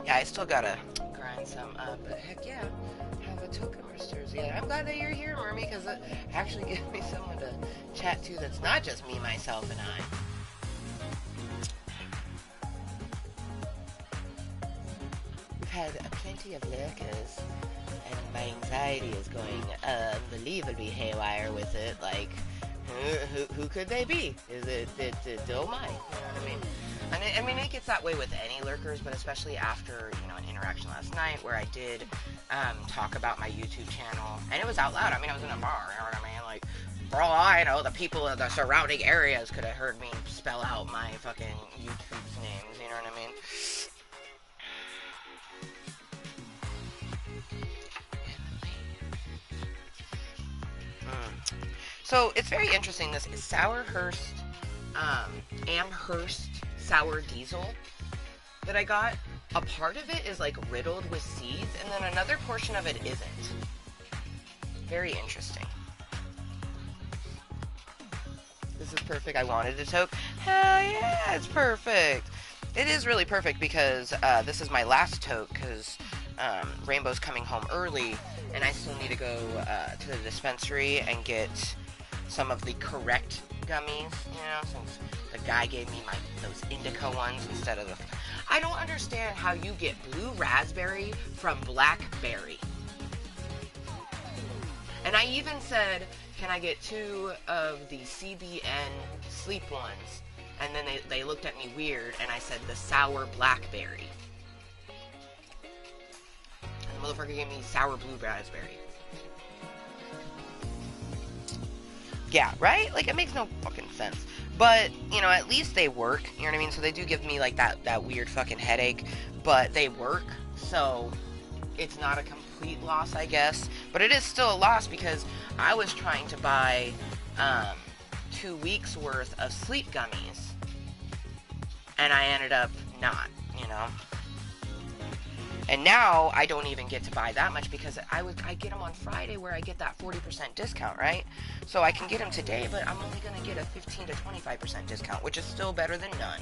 Yeah, I still gotta grind some up, but heck yeah, have a token roosters. Yeah, I'm glad that you're here, Mermy, because it actually gives me someone to chat to that's not just me, myself, and I. We've had plenty of lurkers, and my anxiety is going unbelievably haywire with it. Like, who could they be? Is it oh my? You know what I mean? And I mean, it gets that way with any lurkers, but especially after, you know, an interaction last night where I did talk about my YouTube channel, and it was out loud. I mean, I was in a bar, you know what I mean? Like, for all I know, the people in the surrounding areas could have heard me spell out my fucking YouTube's names, you know what I mean? So, it's very interesting. This is Amherst sour diesel that I got. A part of it is like riddled with seeds, and then another portion of it isn't. Very interesting. This is perfect. I wanted a toque. Hell yeah, it's perfect. It is really perfect because this is my last toque because Rainbow's coming home early, and I still need to go to the dispensary and get some of the correct gummies, you know, since the guy gave me those indica ones instead of the... I don't understand how you get blue raspberry from blackberry. And I even said, can I get 2 of the CBN sleep ones? And then they looked at me weird, and I said the sour blackberry. And the motherfucker gave me sour blue raspberry. Yeah, right? Like, it makes no fucking sense. But, you know, at least they work, you know what I mean? So they do give me, like, that weird fucking headache, but they work, so it's not a complete loss, I guess. But it is still a loss because I was trying to buy 2 weeks worth of sleep gummies, and I ended up not, you know? And now I don't even get to buy that much because I get them on Friday where I get that 40% discount, right? So I can get them today, but I'm only going to get a 15 to 25% discount, which is still better than none.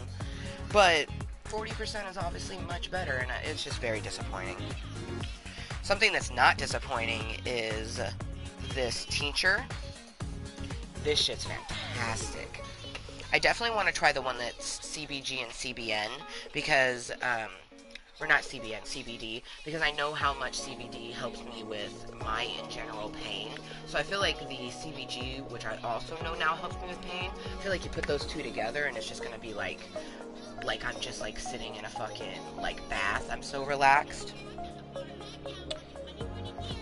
But 40% is obviously much better, and it's just very disappointing. Something that's not disappointing is this tincture. This shit's fantastic. I definitely want to try the one that's CBG and CBN because... or not CBN, CBD, because I know how much CBD helps me with my in general pain. So I feel like the CBG, which I also know now helps me with pain, I feel like you put those two together and it's just gonna be like I'm just like sitting in a fucking like bath. I'm so relaxed.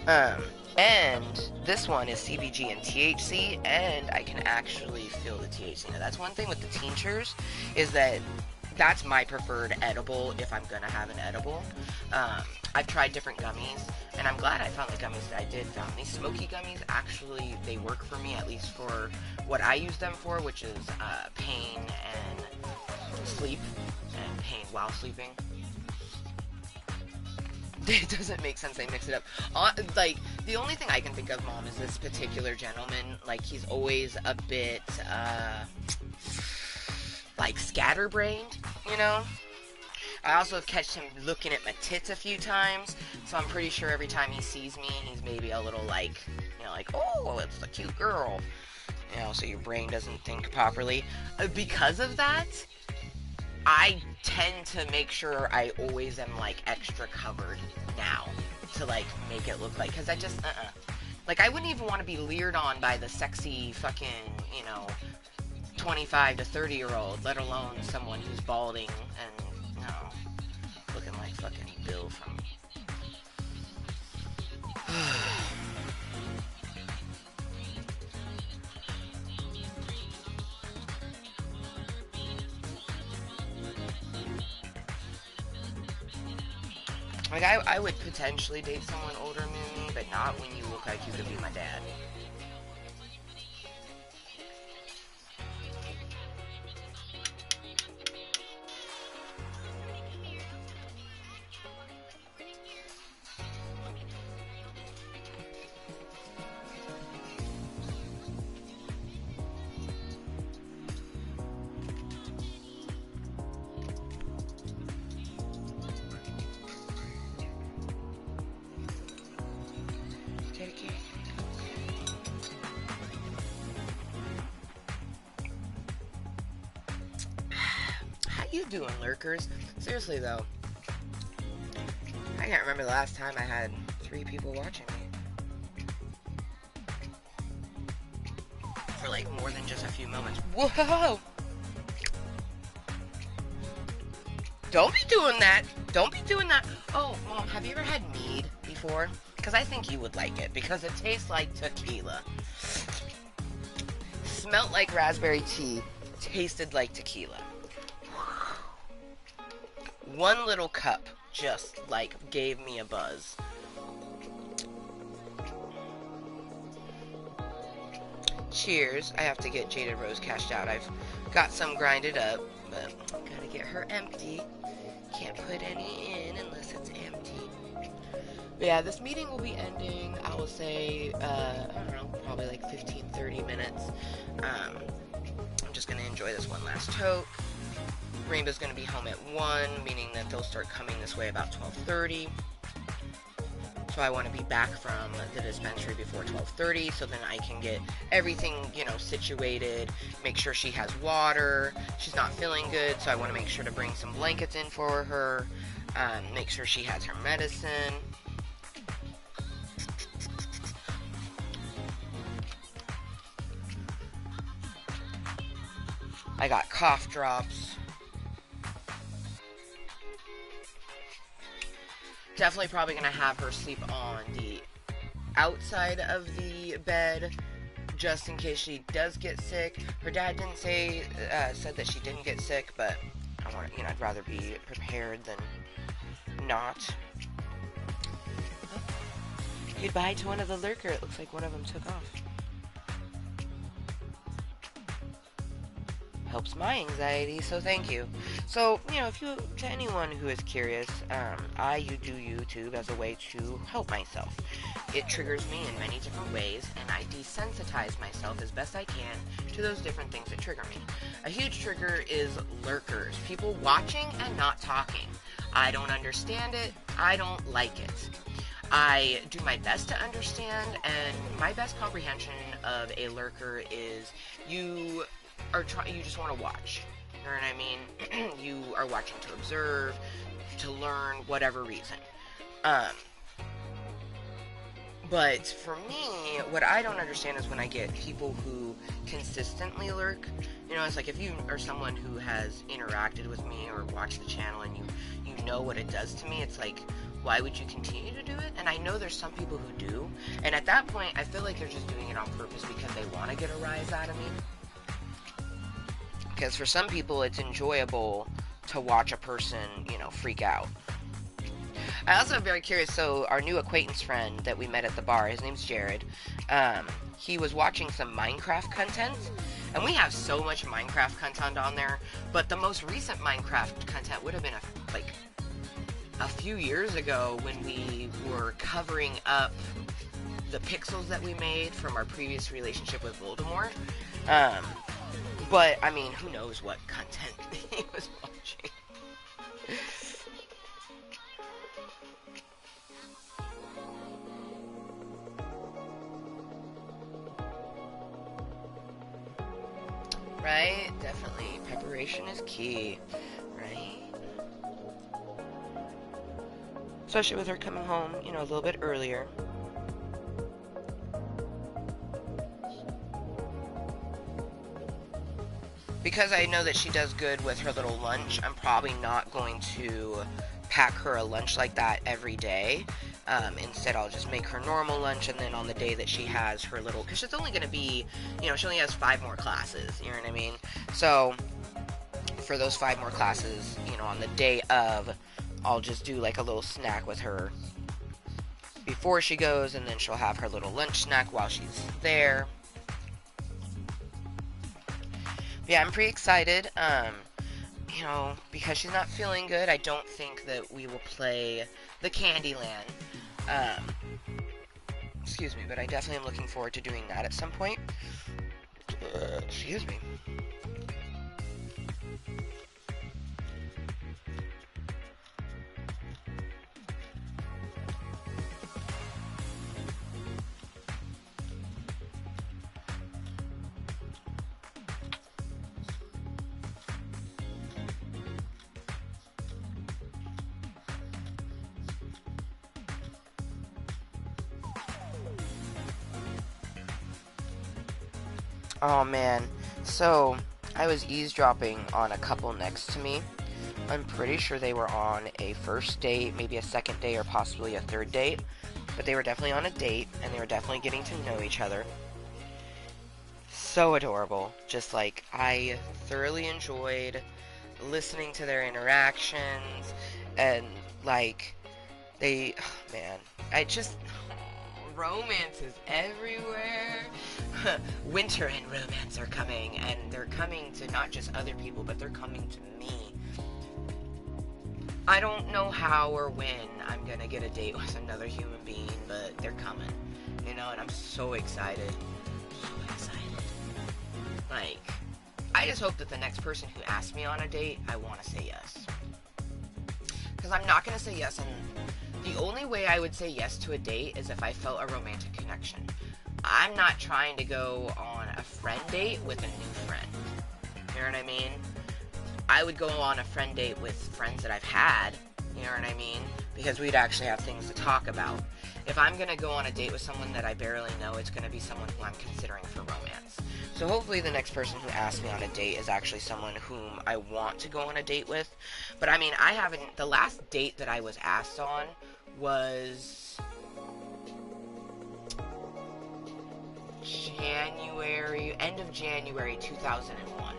And this one is CBG and THC, and I can actually feel the THC. Now that's one thing with the tinctures, is that that's my preferred edible if I'm gonna have an edible. I've tried different gummies, and I'm glad I found the gummies that I did found. These smoky gummies, actually, they work for me, at least for what I use them for, which is pain and sleep, and pain while sleeping. It doesn't make sense, they mix it up. Like, the only thing I can think of, Mom, is this particular gentleman. Like, he's always a bit, like, scatterbrained, you know? I also have catched him looking at my tits a few times, so I'm pretty sure every time he sees me, he's maybe a little like, you know, like, oh, it's a cute girl. You know, so your brain doesn't think properly. Because of that, I tend to make sure I always am, like, extra covered now to, like, make it look like, because I just, Like, I wouldn't even want to be leered on by the sexy fucking, you know, 25 to 30-year-old, let alone someone who's balding and, you know, looking like fucking Bill from... Like, I would potentially date someone older than me, but not when you look like you could be my dad. you doing, lurkers? Seriously, though. I can't remember the last time I had 3 people watching me. For, like, more than just a few moments. Whoa! Don't be doing that. Don't be doing that. Oh, Mom, have you ever had mead before? Because I think you would like it. Because it tastes like tequila. Smelt like raspberry tea. Tasted like tequila. One little cup just, like, gave me a buzz. Cheers. I have to get Jaded Rose cashed out. I've got some grinded up, but gotta get her empty. Can't put any in unless it's empty. But yeah, this meeting will be ending, I will say, I don't know, probably like 15-30 minutes. I'm just gonna enjoy this one last toke. Rainbow's gonna be home at 1, meaning that they'll start coming this way about 12:30. So I want to be back from the dispensary before 12:30, so then I can get everything, you know, situated, make sure she has water. She's not feeling good, so I want to make sure to bring some blankets in for her, make sure she has her medicine. I got cough drops. Definitely probably going to have her sleep on the outside of the bed, just in case she does get sick. Her dad didn't said that she didn't get sick, but I want, you know, I'd rather be prepared than not. Oh. Goodbye to one of the lurker. It looks like one of them took off. Helps my anxiety, so thank you. So, you know, to anyone who is curious, I do YouTube as a way to help myself. It triggers me in many different ways, and I desensitize myself as best I can to those different things that trigger me. A huge trigger is lurkers, people watching and not talking. I don't understand it, I don't like it. I do my best to understand, and my best comprehension of a lurker is you just want to watch. You know what I mean? You are watching to observe, to learn, whatever reason. But for me, what I don't understand is when I get people who consistently lurk. You know, it's like if you are someone who has interacted with me or watched the channel and you know what it does to me, it's like, why would you continue to do it? And I know there's some people who do. And at that point, I feel like they're just doing it on purpose because they want to get a rise out of me. Because for some people, it's enjoyable to watch a person, you know, freak out. I also am very curious, so our new acquaintance friend that we met at the bar, his name's Jared, he was watching some Minecraft content, and we have so much Minecraft content on there, but the most recent Minecraft content would have been a few years ago when we were covering up the pixels that we made from our previous relationship with Voldemort. But, I mean, who knows what content he was watching. Right? Definitely. Preparation is key. Right? Especially with her coming home, you know, a little bit earlier. Because I know that she does good with her little lunch, I'm probably not going to pack her a lunch like that every day. Instead, I'll just make her normal lunch, and then on the day that she has her little, because it's only going to be, you know, she only has 5 more classes, you know what I mean? So, for those 5 more classes, you know, on the day of, I'll just do like a little snack with her before she goes, and then she'll have her little lunch snack while she's there. Yeah, I'm pretty excited, you know, because she's not feeling good. I don't think that we will play the Candyland, excuse me, but I definitely am looking forward to doing that at some point. Excuse me. Oh man. So, I was eavesdropping on a couple next to me. I'm pretty sure they were on a first date, maybe a second date, or possibly a third date. But they were definitely on a date, and they were definitely getting to know each other. So adorable. Just like, I thoroughly enjoyed listening to their interactions, and like, they, oh, man, I just, romance is everywhere. Winter and romance are coming, and they're coming to not just other people, but they're coming to me. I don't know how or when I'm gonna get a date with another human being, but they're coming, you know, and I'm so excited. So excited. Like, I just hope that the next person who asks me on a date, I want to say yes. Because I'm not going to say yes, and the only way I would say yes to a date is if I felt a romantic connection. I'm not trying to go on a friend date with a new friend. You know what I mean? I would go on a friend date with friends that I've had, you know what I mean? Because we'd actually have things to talk about. If I'm going to go on a date with someone that I barely know, it's going to be someone who I'm considering for romance. So hopefully the next person who asks me on a date is actually someone whom I want to go on a date with. But I mean, I haven't, the last date that I was asked on was end of January 2001.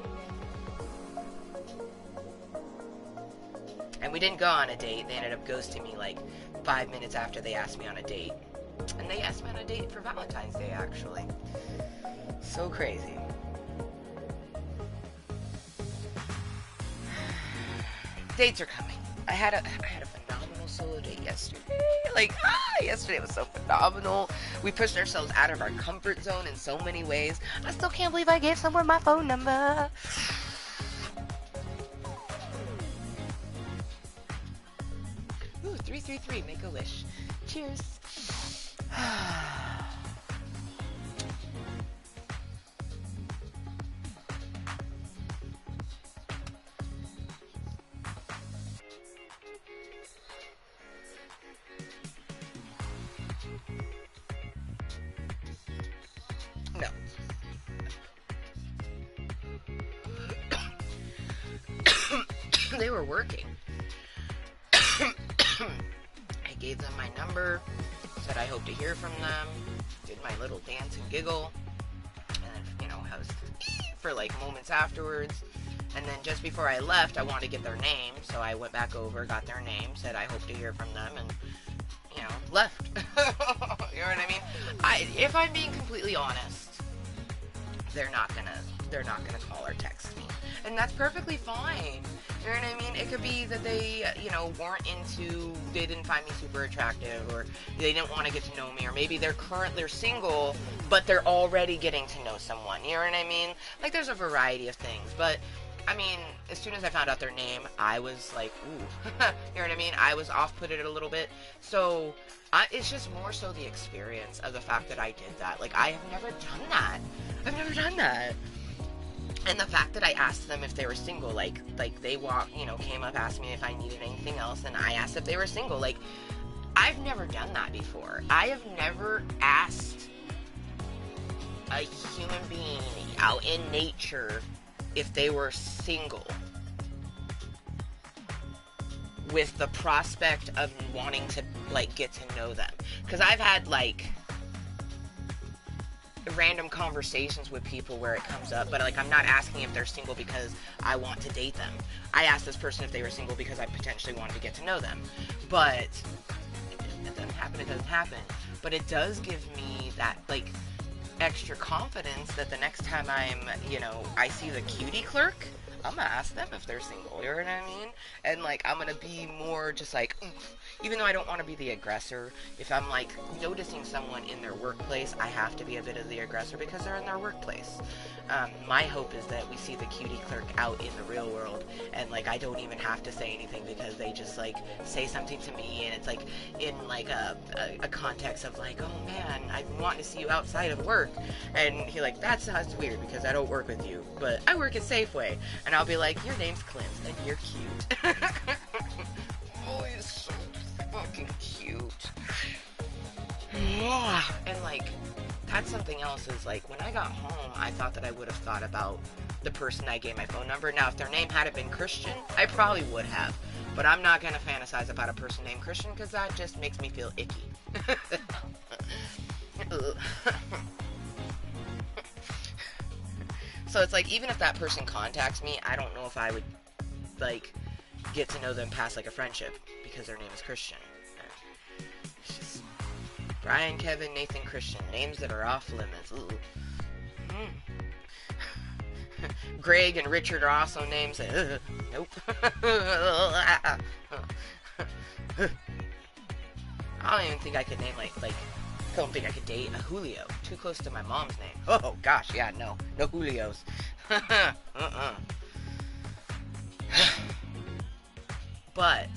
And we didn't go on a date. They ended up ghosting me like 5 minutes after they asked me on a date. And they asked me on a date for Valentine's Day, actually. So crazy. Dates are coming. I had a phenomenal solo date yesterday. Yesterday was so phenomenal. We pushed ourselves out of our comfort zone in so many ways. I still can't believe I gave someone my phone number. Ooh, 333, make a wish. Cheers. No. They were working. I gave them my number, said I hope to hear from them, did my little dance and giggle, and then, you know, I was for like moments afterwards. And then just before I left, I wanted to get their name, so I went back over, got their name, said I hope to hear from them, and, you know, left. You know what I mean? If I'm being completely honest, they're not gonna call or text me. And that's perfectly fine. You know what I mean? It could be that they, they didn't find me super attractive, or they didn't want to get to know me, or maybe they're single, but they're already getting to know someone. You know what I mean? Like, there's a variety of things, but I mean, as soon as I found out their name, I was like, ooh. You know what I mean? I was off-putted a little bit. So, it's just more so the experience of the fact that I did that. Like, I have never done that. I've never done that. And the fact that I asked them if they were single, like they came up, asked me if I needed anything else, and I asked if they were single. Like, I've never done that before. I have never asked a human being out in nature if they were single, with the prospect of wanting to, like, get to know them. Because I've had, like, random conversations with people where it comes up, but, like, I'm not asking if they're single because I want to date them. I asked this person if they were single because I potentially wanted to get to know them. But it doesn't happen. But it does give me that, like, extra confidence that the next time I see the cutie clerk, I'm gonna ask them if they're single, you know what I mean? And, like, I'm gonna be more just like, even though I don't want to be the aggressor, if I'm, like, noticing someone in their workplace, I have to be a bit of the aggressor because they're in their workplace. My hope is that we see the cutie clerk out in the real world, and, like, I don't even have to say anything because they just, like, say something to me, and it's, like, in, like, a context of, like, oh, man, I want to see you outside of work. And he's like, that sounds weird because I don't work with you, but I work at Safeway. And I'll be like, your name's Clint, and you're cute. Oh, he's so fucking cute. And, like, that's something else is like when I got home, I thought that I would have thought about the person I gave my phone number. Now, if their name hadn't been Christian, I probably would have. But I'm not going to fantasize about a person named Christian because that just makes me feel icky. So it's like, even if that person contacts me, I don't know if I would, like, get to know them past, like, a friendship because their name is Christian. It's just Brian, Kevin, Nathan, Christian. Names that are off limits. Greg and Richard are also names that, nope. I don't even think I could name, like, I don't think I could date a Julio. Too close to my mom's name. Oh, gosh, yeah, no. No Julios. But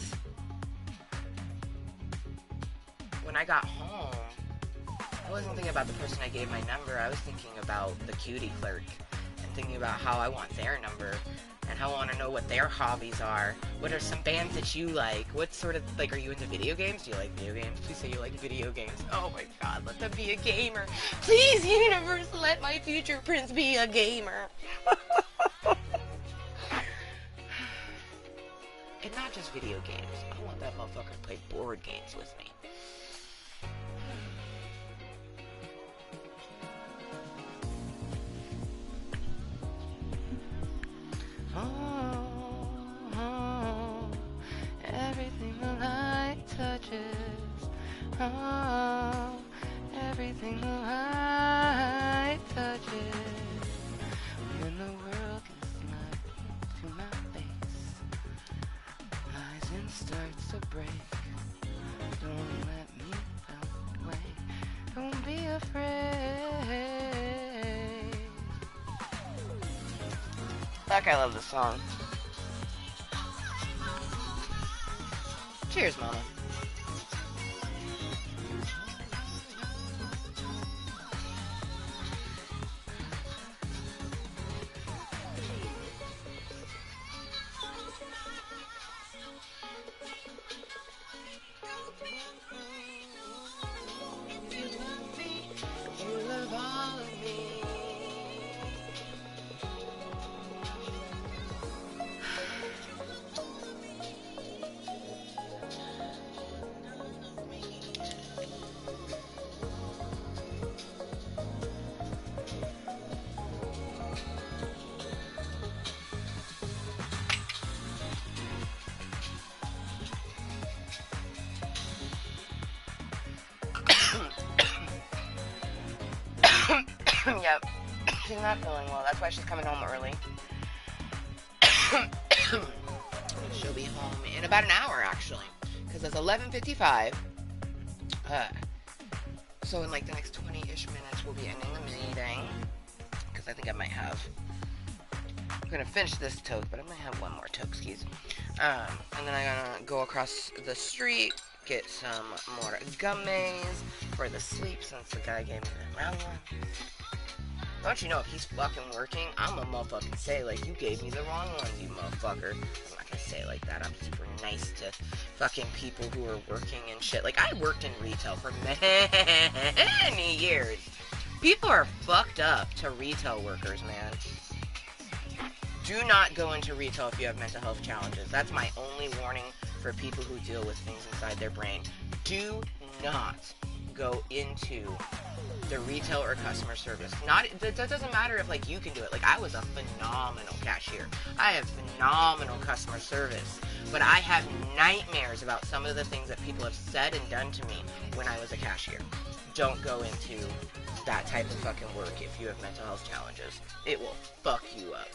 when I got home, I wasn't thinking about the person I gave my number. I was thinking about the cutie clerk and thinking about how I want their number and how I want to know what their hobbies are. What are some bands that you like? What sort of, like, are you into video games? Do you like video games? Please say you like video games. Oh my god, let them be a gamer. Please, universe, let my future prince be a gamer. And not just video games. I want that motherfucker to play board games with me. Oh, everything the light touches. Oh, everything the light touches. When the world is not to my face, lies and starts to break. Don't let me out away. Don't be afraid. Fuck, I love this song. Cheers, mama. Yep, she's not feeling well. That's why she's coming home early. She'll be home in about an hour, actually, because it's 11:55. So in like the next 20-ish minutes, we'll be ending the meeting. Because I think I might have. I'm gonna finish this toke, but I might have one more toke, skis. And then I'm gonna go across the street, get some more gummies for the sleep, since the guy gave me the round one. Don't you know, if he's fucking working, I'm gonna motherfucking say, like, you gave me the wrong one, you motherfucker. I'm not gonna say it like that. I'm super nice to fucking people who are working and shit. Like, I worked in retail for many years. People are fucked up to retail workers, man. Do not go into retail if you have mental health challenges. That's my only warning for people who deal with things inside their brain. Do not go into the retail or customer service. That doesn't matter if, like, you can do it. Like, I was a phenomenal cashier. I have phenomenal customer service. But I have nightmares about some of the things that people have said and done to me when I was a cashier. Don't go into that type of fucking work if you have mental health challenges. It will fuck you up.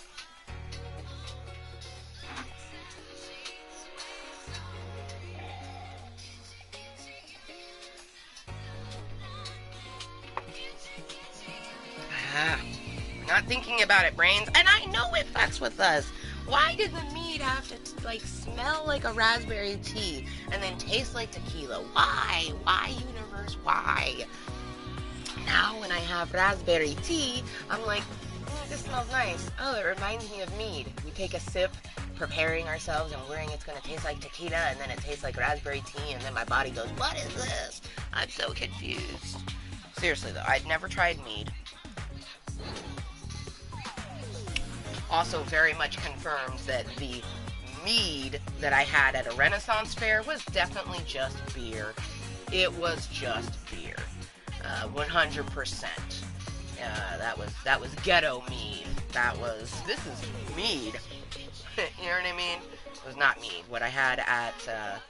Not thinking about it, brains. And I know it fucks with us. Why did the mead have to, like, smell like a raspberry tea and then taste like tequila? Why? Why, universe? Why? Now when I have raspberry tea, I'm like, this smells nice. Oh, it reminds me of mead. We take a sip, preparing ourselves and worrying it's going to taste like tequila, and then it tastes like raspberry tea, and then my body goes, what is this? I'm so confused. Seriously though, I'd never tried mead. Also very much confirms that the mead that I had at a Renaissance fair was definitely just beer. It was just beer. 100%. That was ghetto mead. This is mead. You know what I mean? It was not mead. What I had at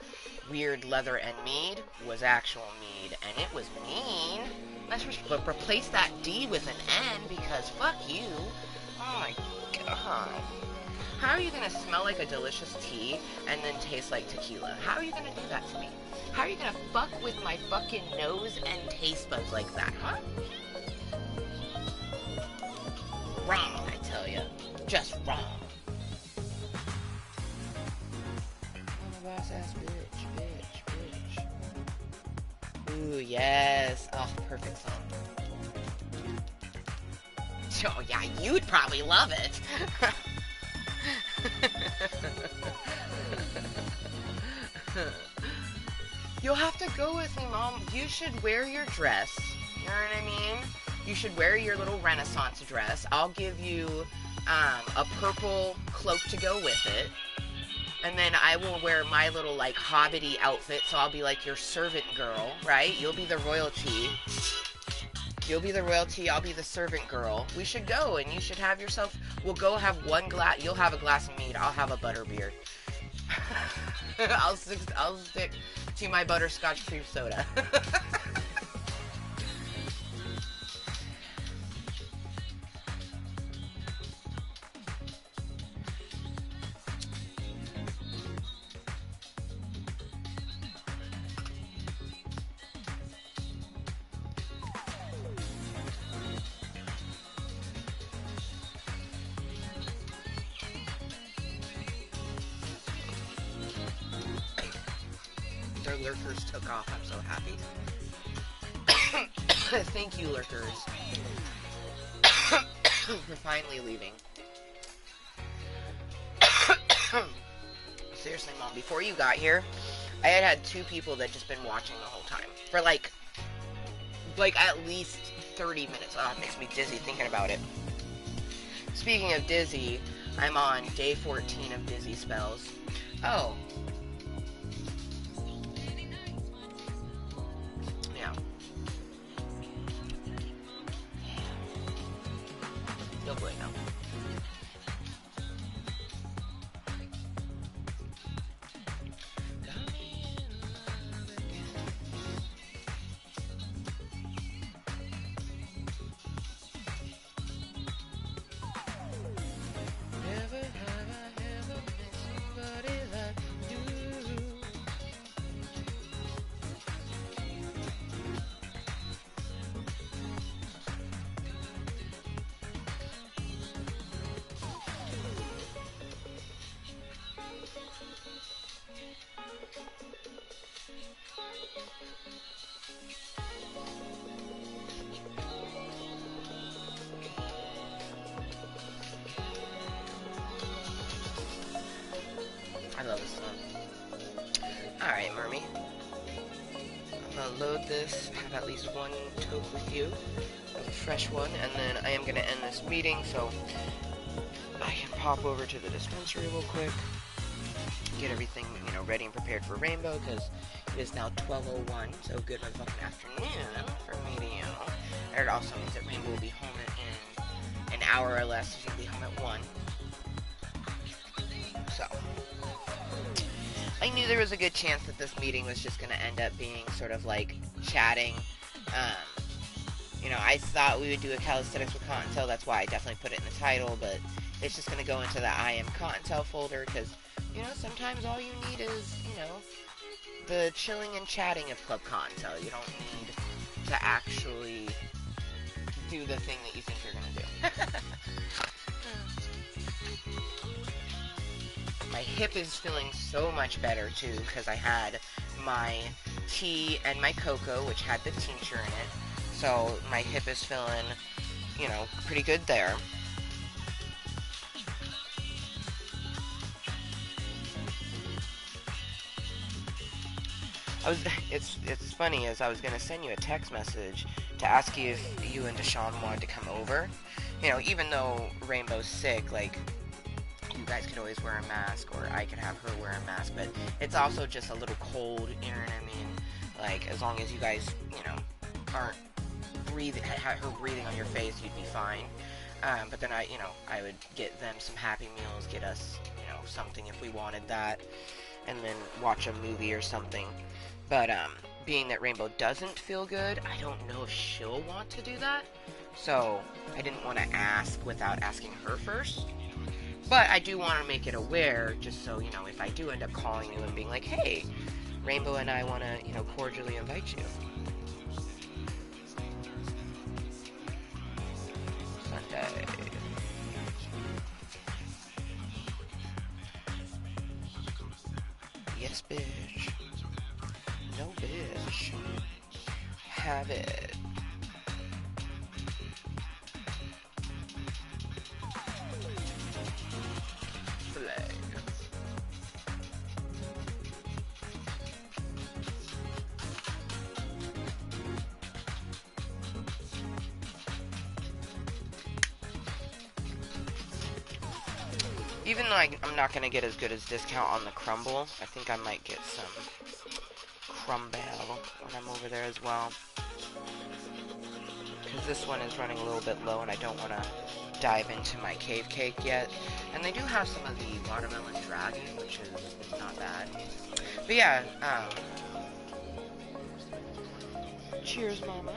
Weird Leather and Mead was actual mead, and it was mean. Let's replace that D with an N because fuck you. Oh my god. How are you gonna smell like a delicious tea and then taste like tequila? How are you gonna do that to me? How are you gonna fuck with my fucking nose and taste buds like that, huh? Wrong, I tell ya. Just wrong. I'm a boss ass bitch. Ooh, yes. Oh, perfect song. Oh, yeah, you'd probably love it. You'll have to go with me, Mom. You should wear your dress. You know what I mean? You should wear your little Renaissance dress. I'll give you a purple cloak to go with it. And then I will wear my little, like, hobbity outfit, so I'll be, like, your servant girl, right? You'll be the royalty. You'll be the royalty, I'll be the servant girl. We should go, and you should have yourself... We'll go have one glass... You'll have a glass of mead, I'll have a butterbeer. I'll stick to my butterscotch cream soda. Their lurkers took off. I'm so happy. Thank you, lurkers, for finally leaving. Seriously, Mom, before you got here, I had 2 people that just been watching the whole time. For like at least 30 minutes. Oh, it makes me dizzy thinking about it. Speaking of dizzy, I'm on day 14 of dizzy spells. Oh. No bueno. Never have I ever met somebody like you. I love this song. Alright, Mermy. I'm gonna load this, have at least one toke with you, a fresh one, and then I am gonna end this meeting, so I can pop over to the dispensary real quick, get everything, ready and prepared for Rainbow, because it is now 12:01, so good motherfucking afternoon for me to you. And it also means that Rainbow will be home in an hour or less, so she'll be home at 1. So, I knew there was a good chance that this meeting was just going to end up being sort of like chatting. I thought we would do a Kalisthenics with Kottontale, that's why I definitely put it in the title, but it's just going to go into the I am Kottontale folder, because, sometimes all you need is, the chilling and chatting of Club Kottontale. You don't need to actually do the thing that you think you're going to do. My hip is feeling so much better, too, because I had my tea and my cocoa, which had the tincture in it. So my hip is feeling, pretty good there. It's funny, as I was going to send you a text message to to ask you if you and Deshaun wanted to come over. You know, even though Rainbow's sick, like, you guys could always wear a mask, or I could have her wear a mask, but it's also just a little cold, you know what I mean? Like, as long as you guys, you know, aren't her breathing on your face, you'd be fine. But then I would get them some Happy Meals, get us, you know, something if we wanted that, and then watch a movie or something. But, being that Rainbow doesn't feel good, I don't know if she'll want to do that. So, I didn't want to ask without asking her first. But I do want to make it aware, just so, you know, if I do end up calling you and being like, hey, Rainbow and I want to, you know, cordially invite you. Sunday. Yes, bitch. No, bitch. Have it. Flag. Even though I'm not going to get as good as discount on the crumble, I think I might get some crumble when I'm over there as well. Because this one is running a little bit low and I don't want to dive into my cave cake yet. And they do have some of the watermelon dragon, which is not bad. But yeah, cheers, mama.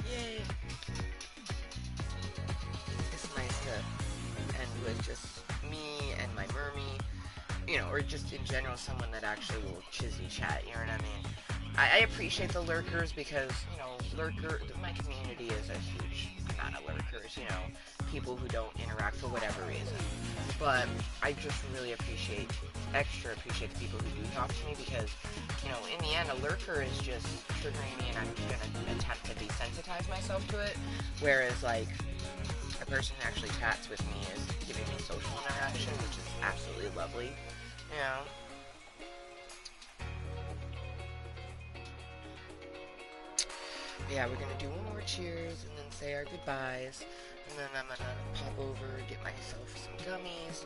Yay! It's nice to end with just me and my mermie, you know, or just in general someone that actually will chizzy chat, you know what I mean? I appreciate the lurkers because, you know, my community is a huge amount of lurkers, you know, people who don't interact for whatever reason. But I just really extra appreciate the people who do talk to me because, you know, in the end, a lurker is just triggering me and I'm going to attempt to desensitize myself to it. Whereas, like, a person who actually chats with me is giving me social interaction, which is absolutely lovely, you know. Yeah, we're gonna do one more cheers and then say our goodbyes, and then I'm gonna pop over, get myself some gummies,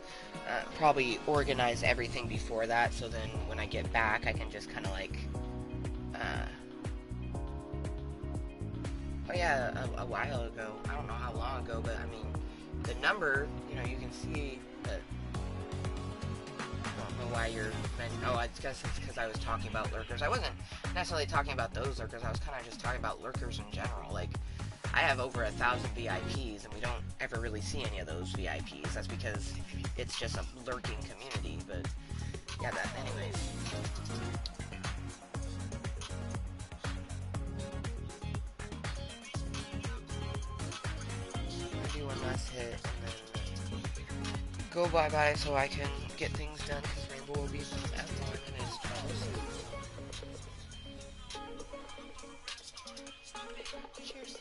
probably organize everything before that, so then when I get back, I can just kind of like, oh yeah, a while ago, I don't know how long ago, but I mean, the number, you know, you can see that, I don't know why you're, oh, I guess it's because I was talking about lurkers. I wasn't necessarily talking about those lurkers, I was kind of just talking about lurkers in general. Like, I have over 1,000 VIPs, and we don't ever really see any of those VIPs. That's because it's just a lurking community, but, yeah, that, anyways. I'll do one last hit, and then go bye-bye so I can get things done, because Rainbow will be at 4 minutes. Cheers.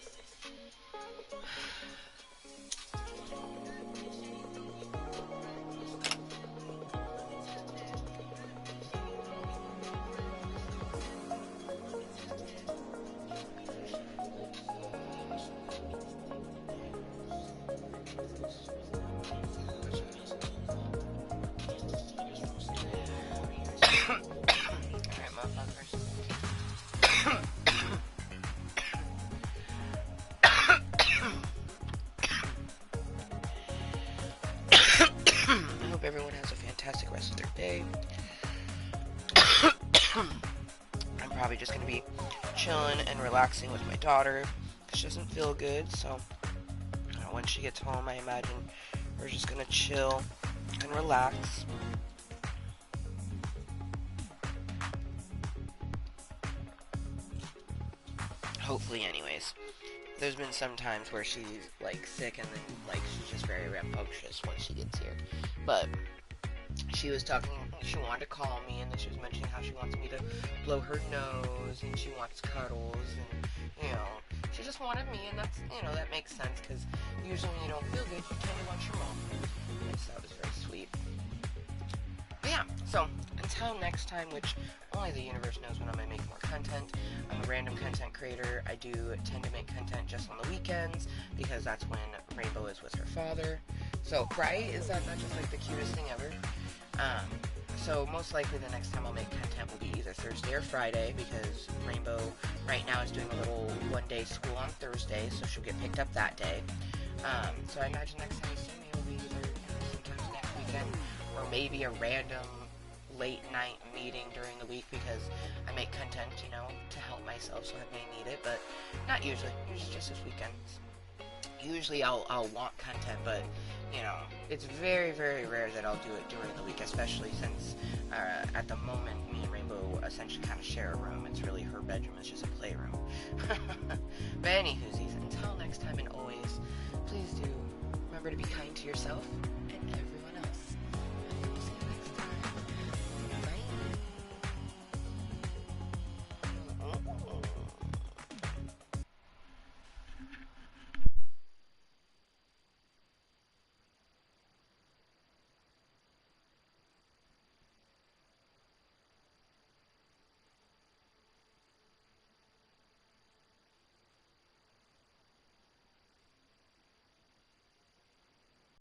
Alright, motherfuckers. I'm probably just going to be chilling and relaxing with my daughter because she doesn't feel good. So when she gets home, I imagine we're just going to chill and relax. Hopefully, anyways. There's been some times where she's like sick and then like she's just very rambunctious when she gets here. But she was talking, she wanted to call me, and then she was mentioning how she wants me to blow her nose, and she wants cuddles, and, you know, she just wanted me, and that's, you know, that makes sense, because usually when you don't feel good, you tend to want your mom. So that was very sweet. But yeah, so, until next time, which only the universe knows when I'm going to make more content. I'm a random content creator. I do tend to make content just on the weekends, because that's when Rainbow is with her father. So, right? Is that not just, like, the cutest thing ever? So most likely the next time I'll make content will be either Thursday or Friday, because Rainbow right now is doing a little one-day school on Thursday, so she'll get picked up that day. So I imagine next time you see me will be either sometimes next weekend, or maybe a random late night meeting during the week, because I make content, you know, to help myself, so I may need it, but not usually. Usually just this weekend. Usually I'll want content, but, you know, it's very, very rare that I'll do it during the week, especially since at the moment me and Rainbow essentially kind of share a room. It's really her bedroom, it's just a playroom. But anywhoosies, until next time and always, please do remember to be kind to yourself and everyone.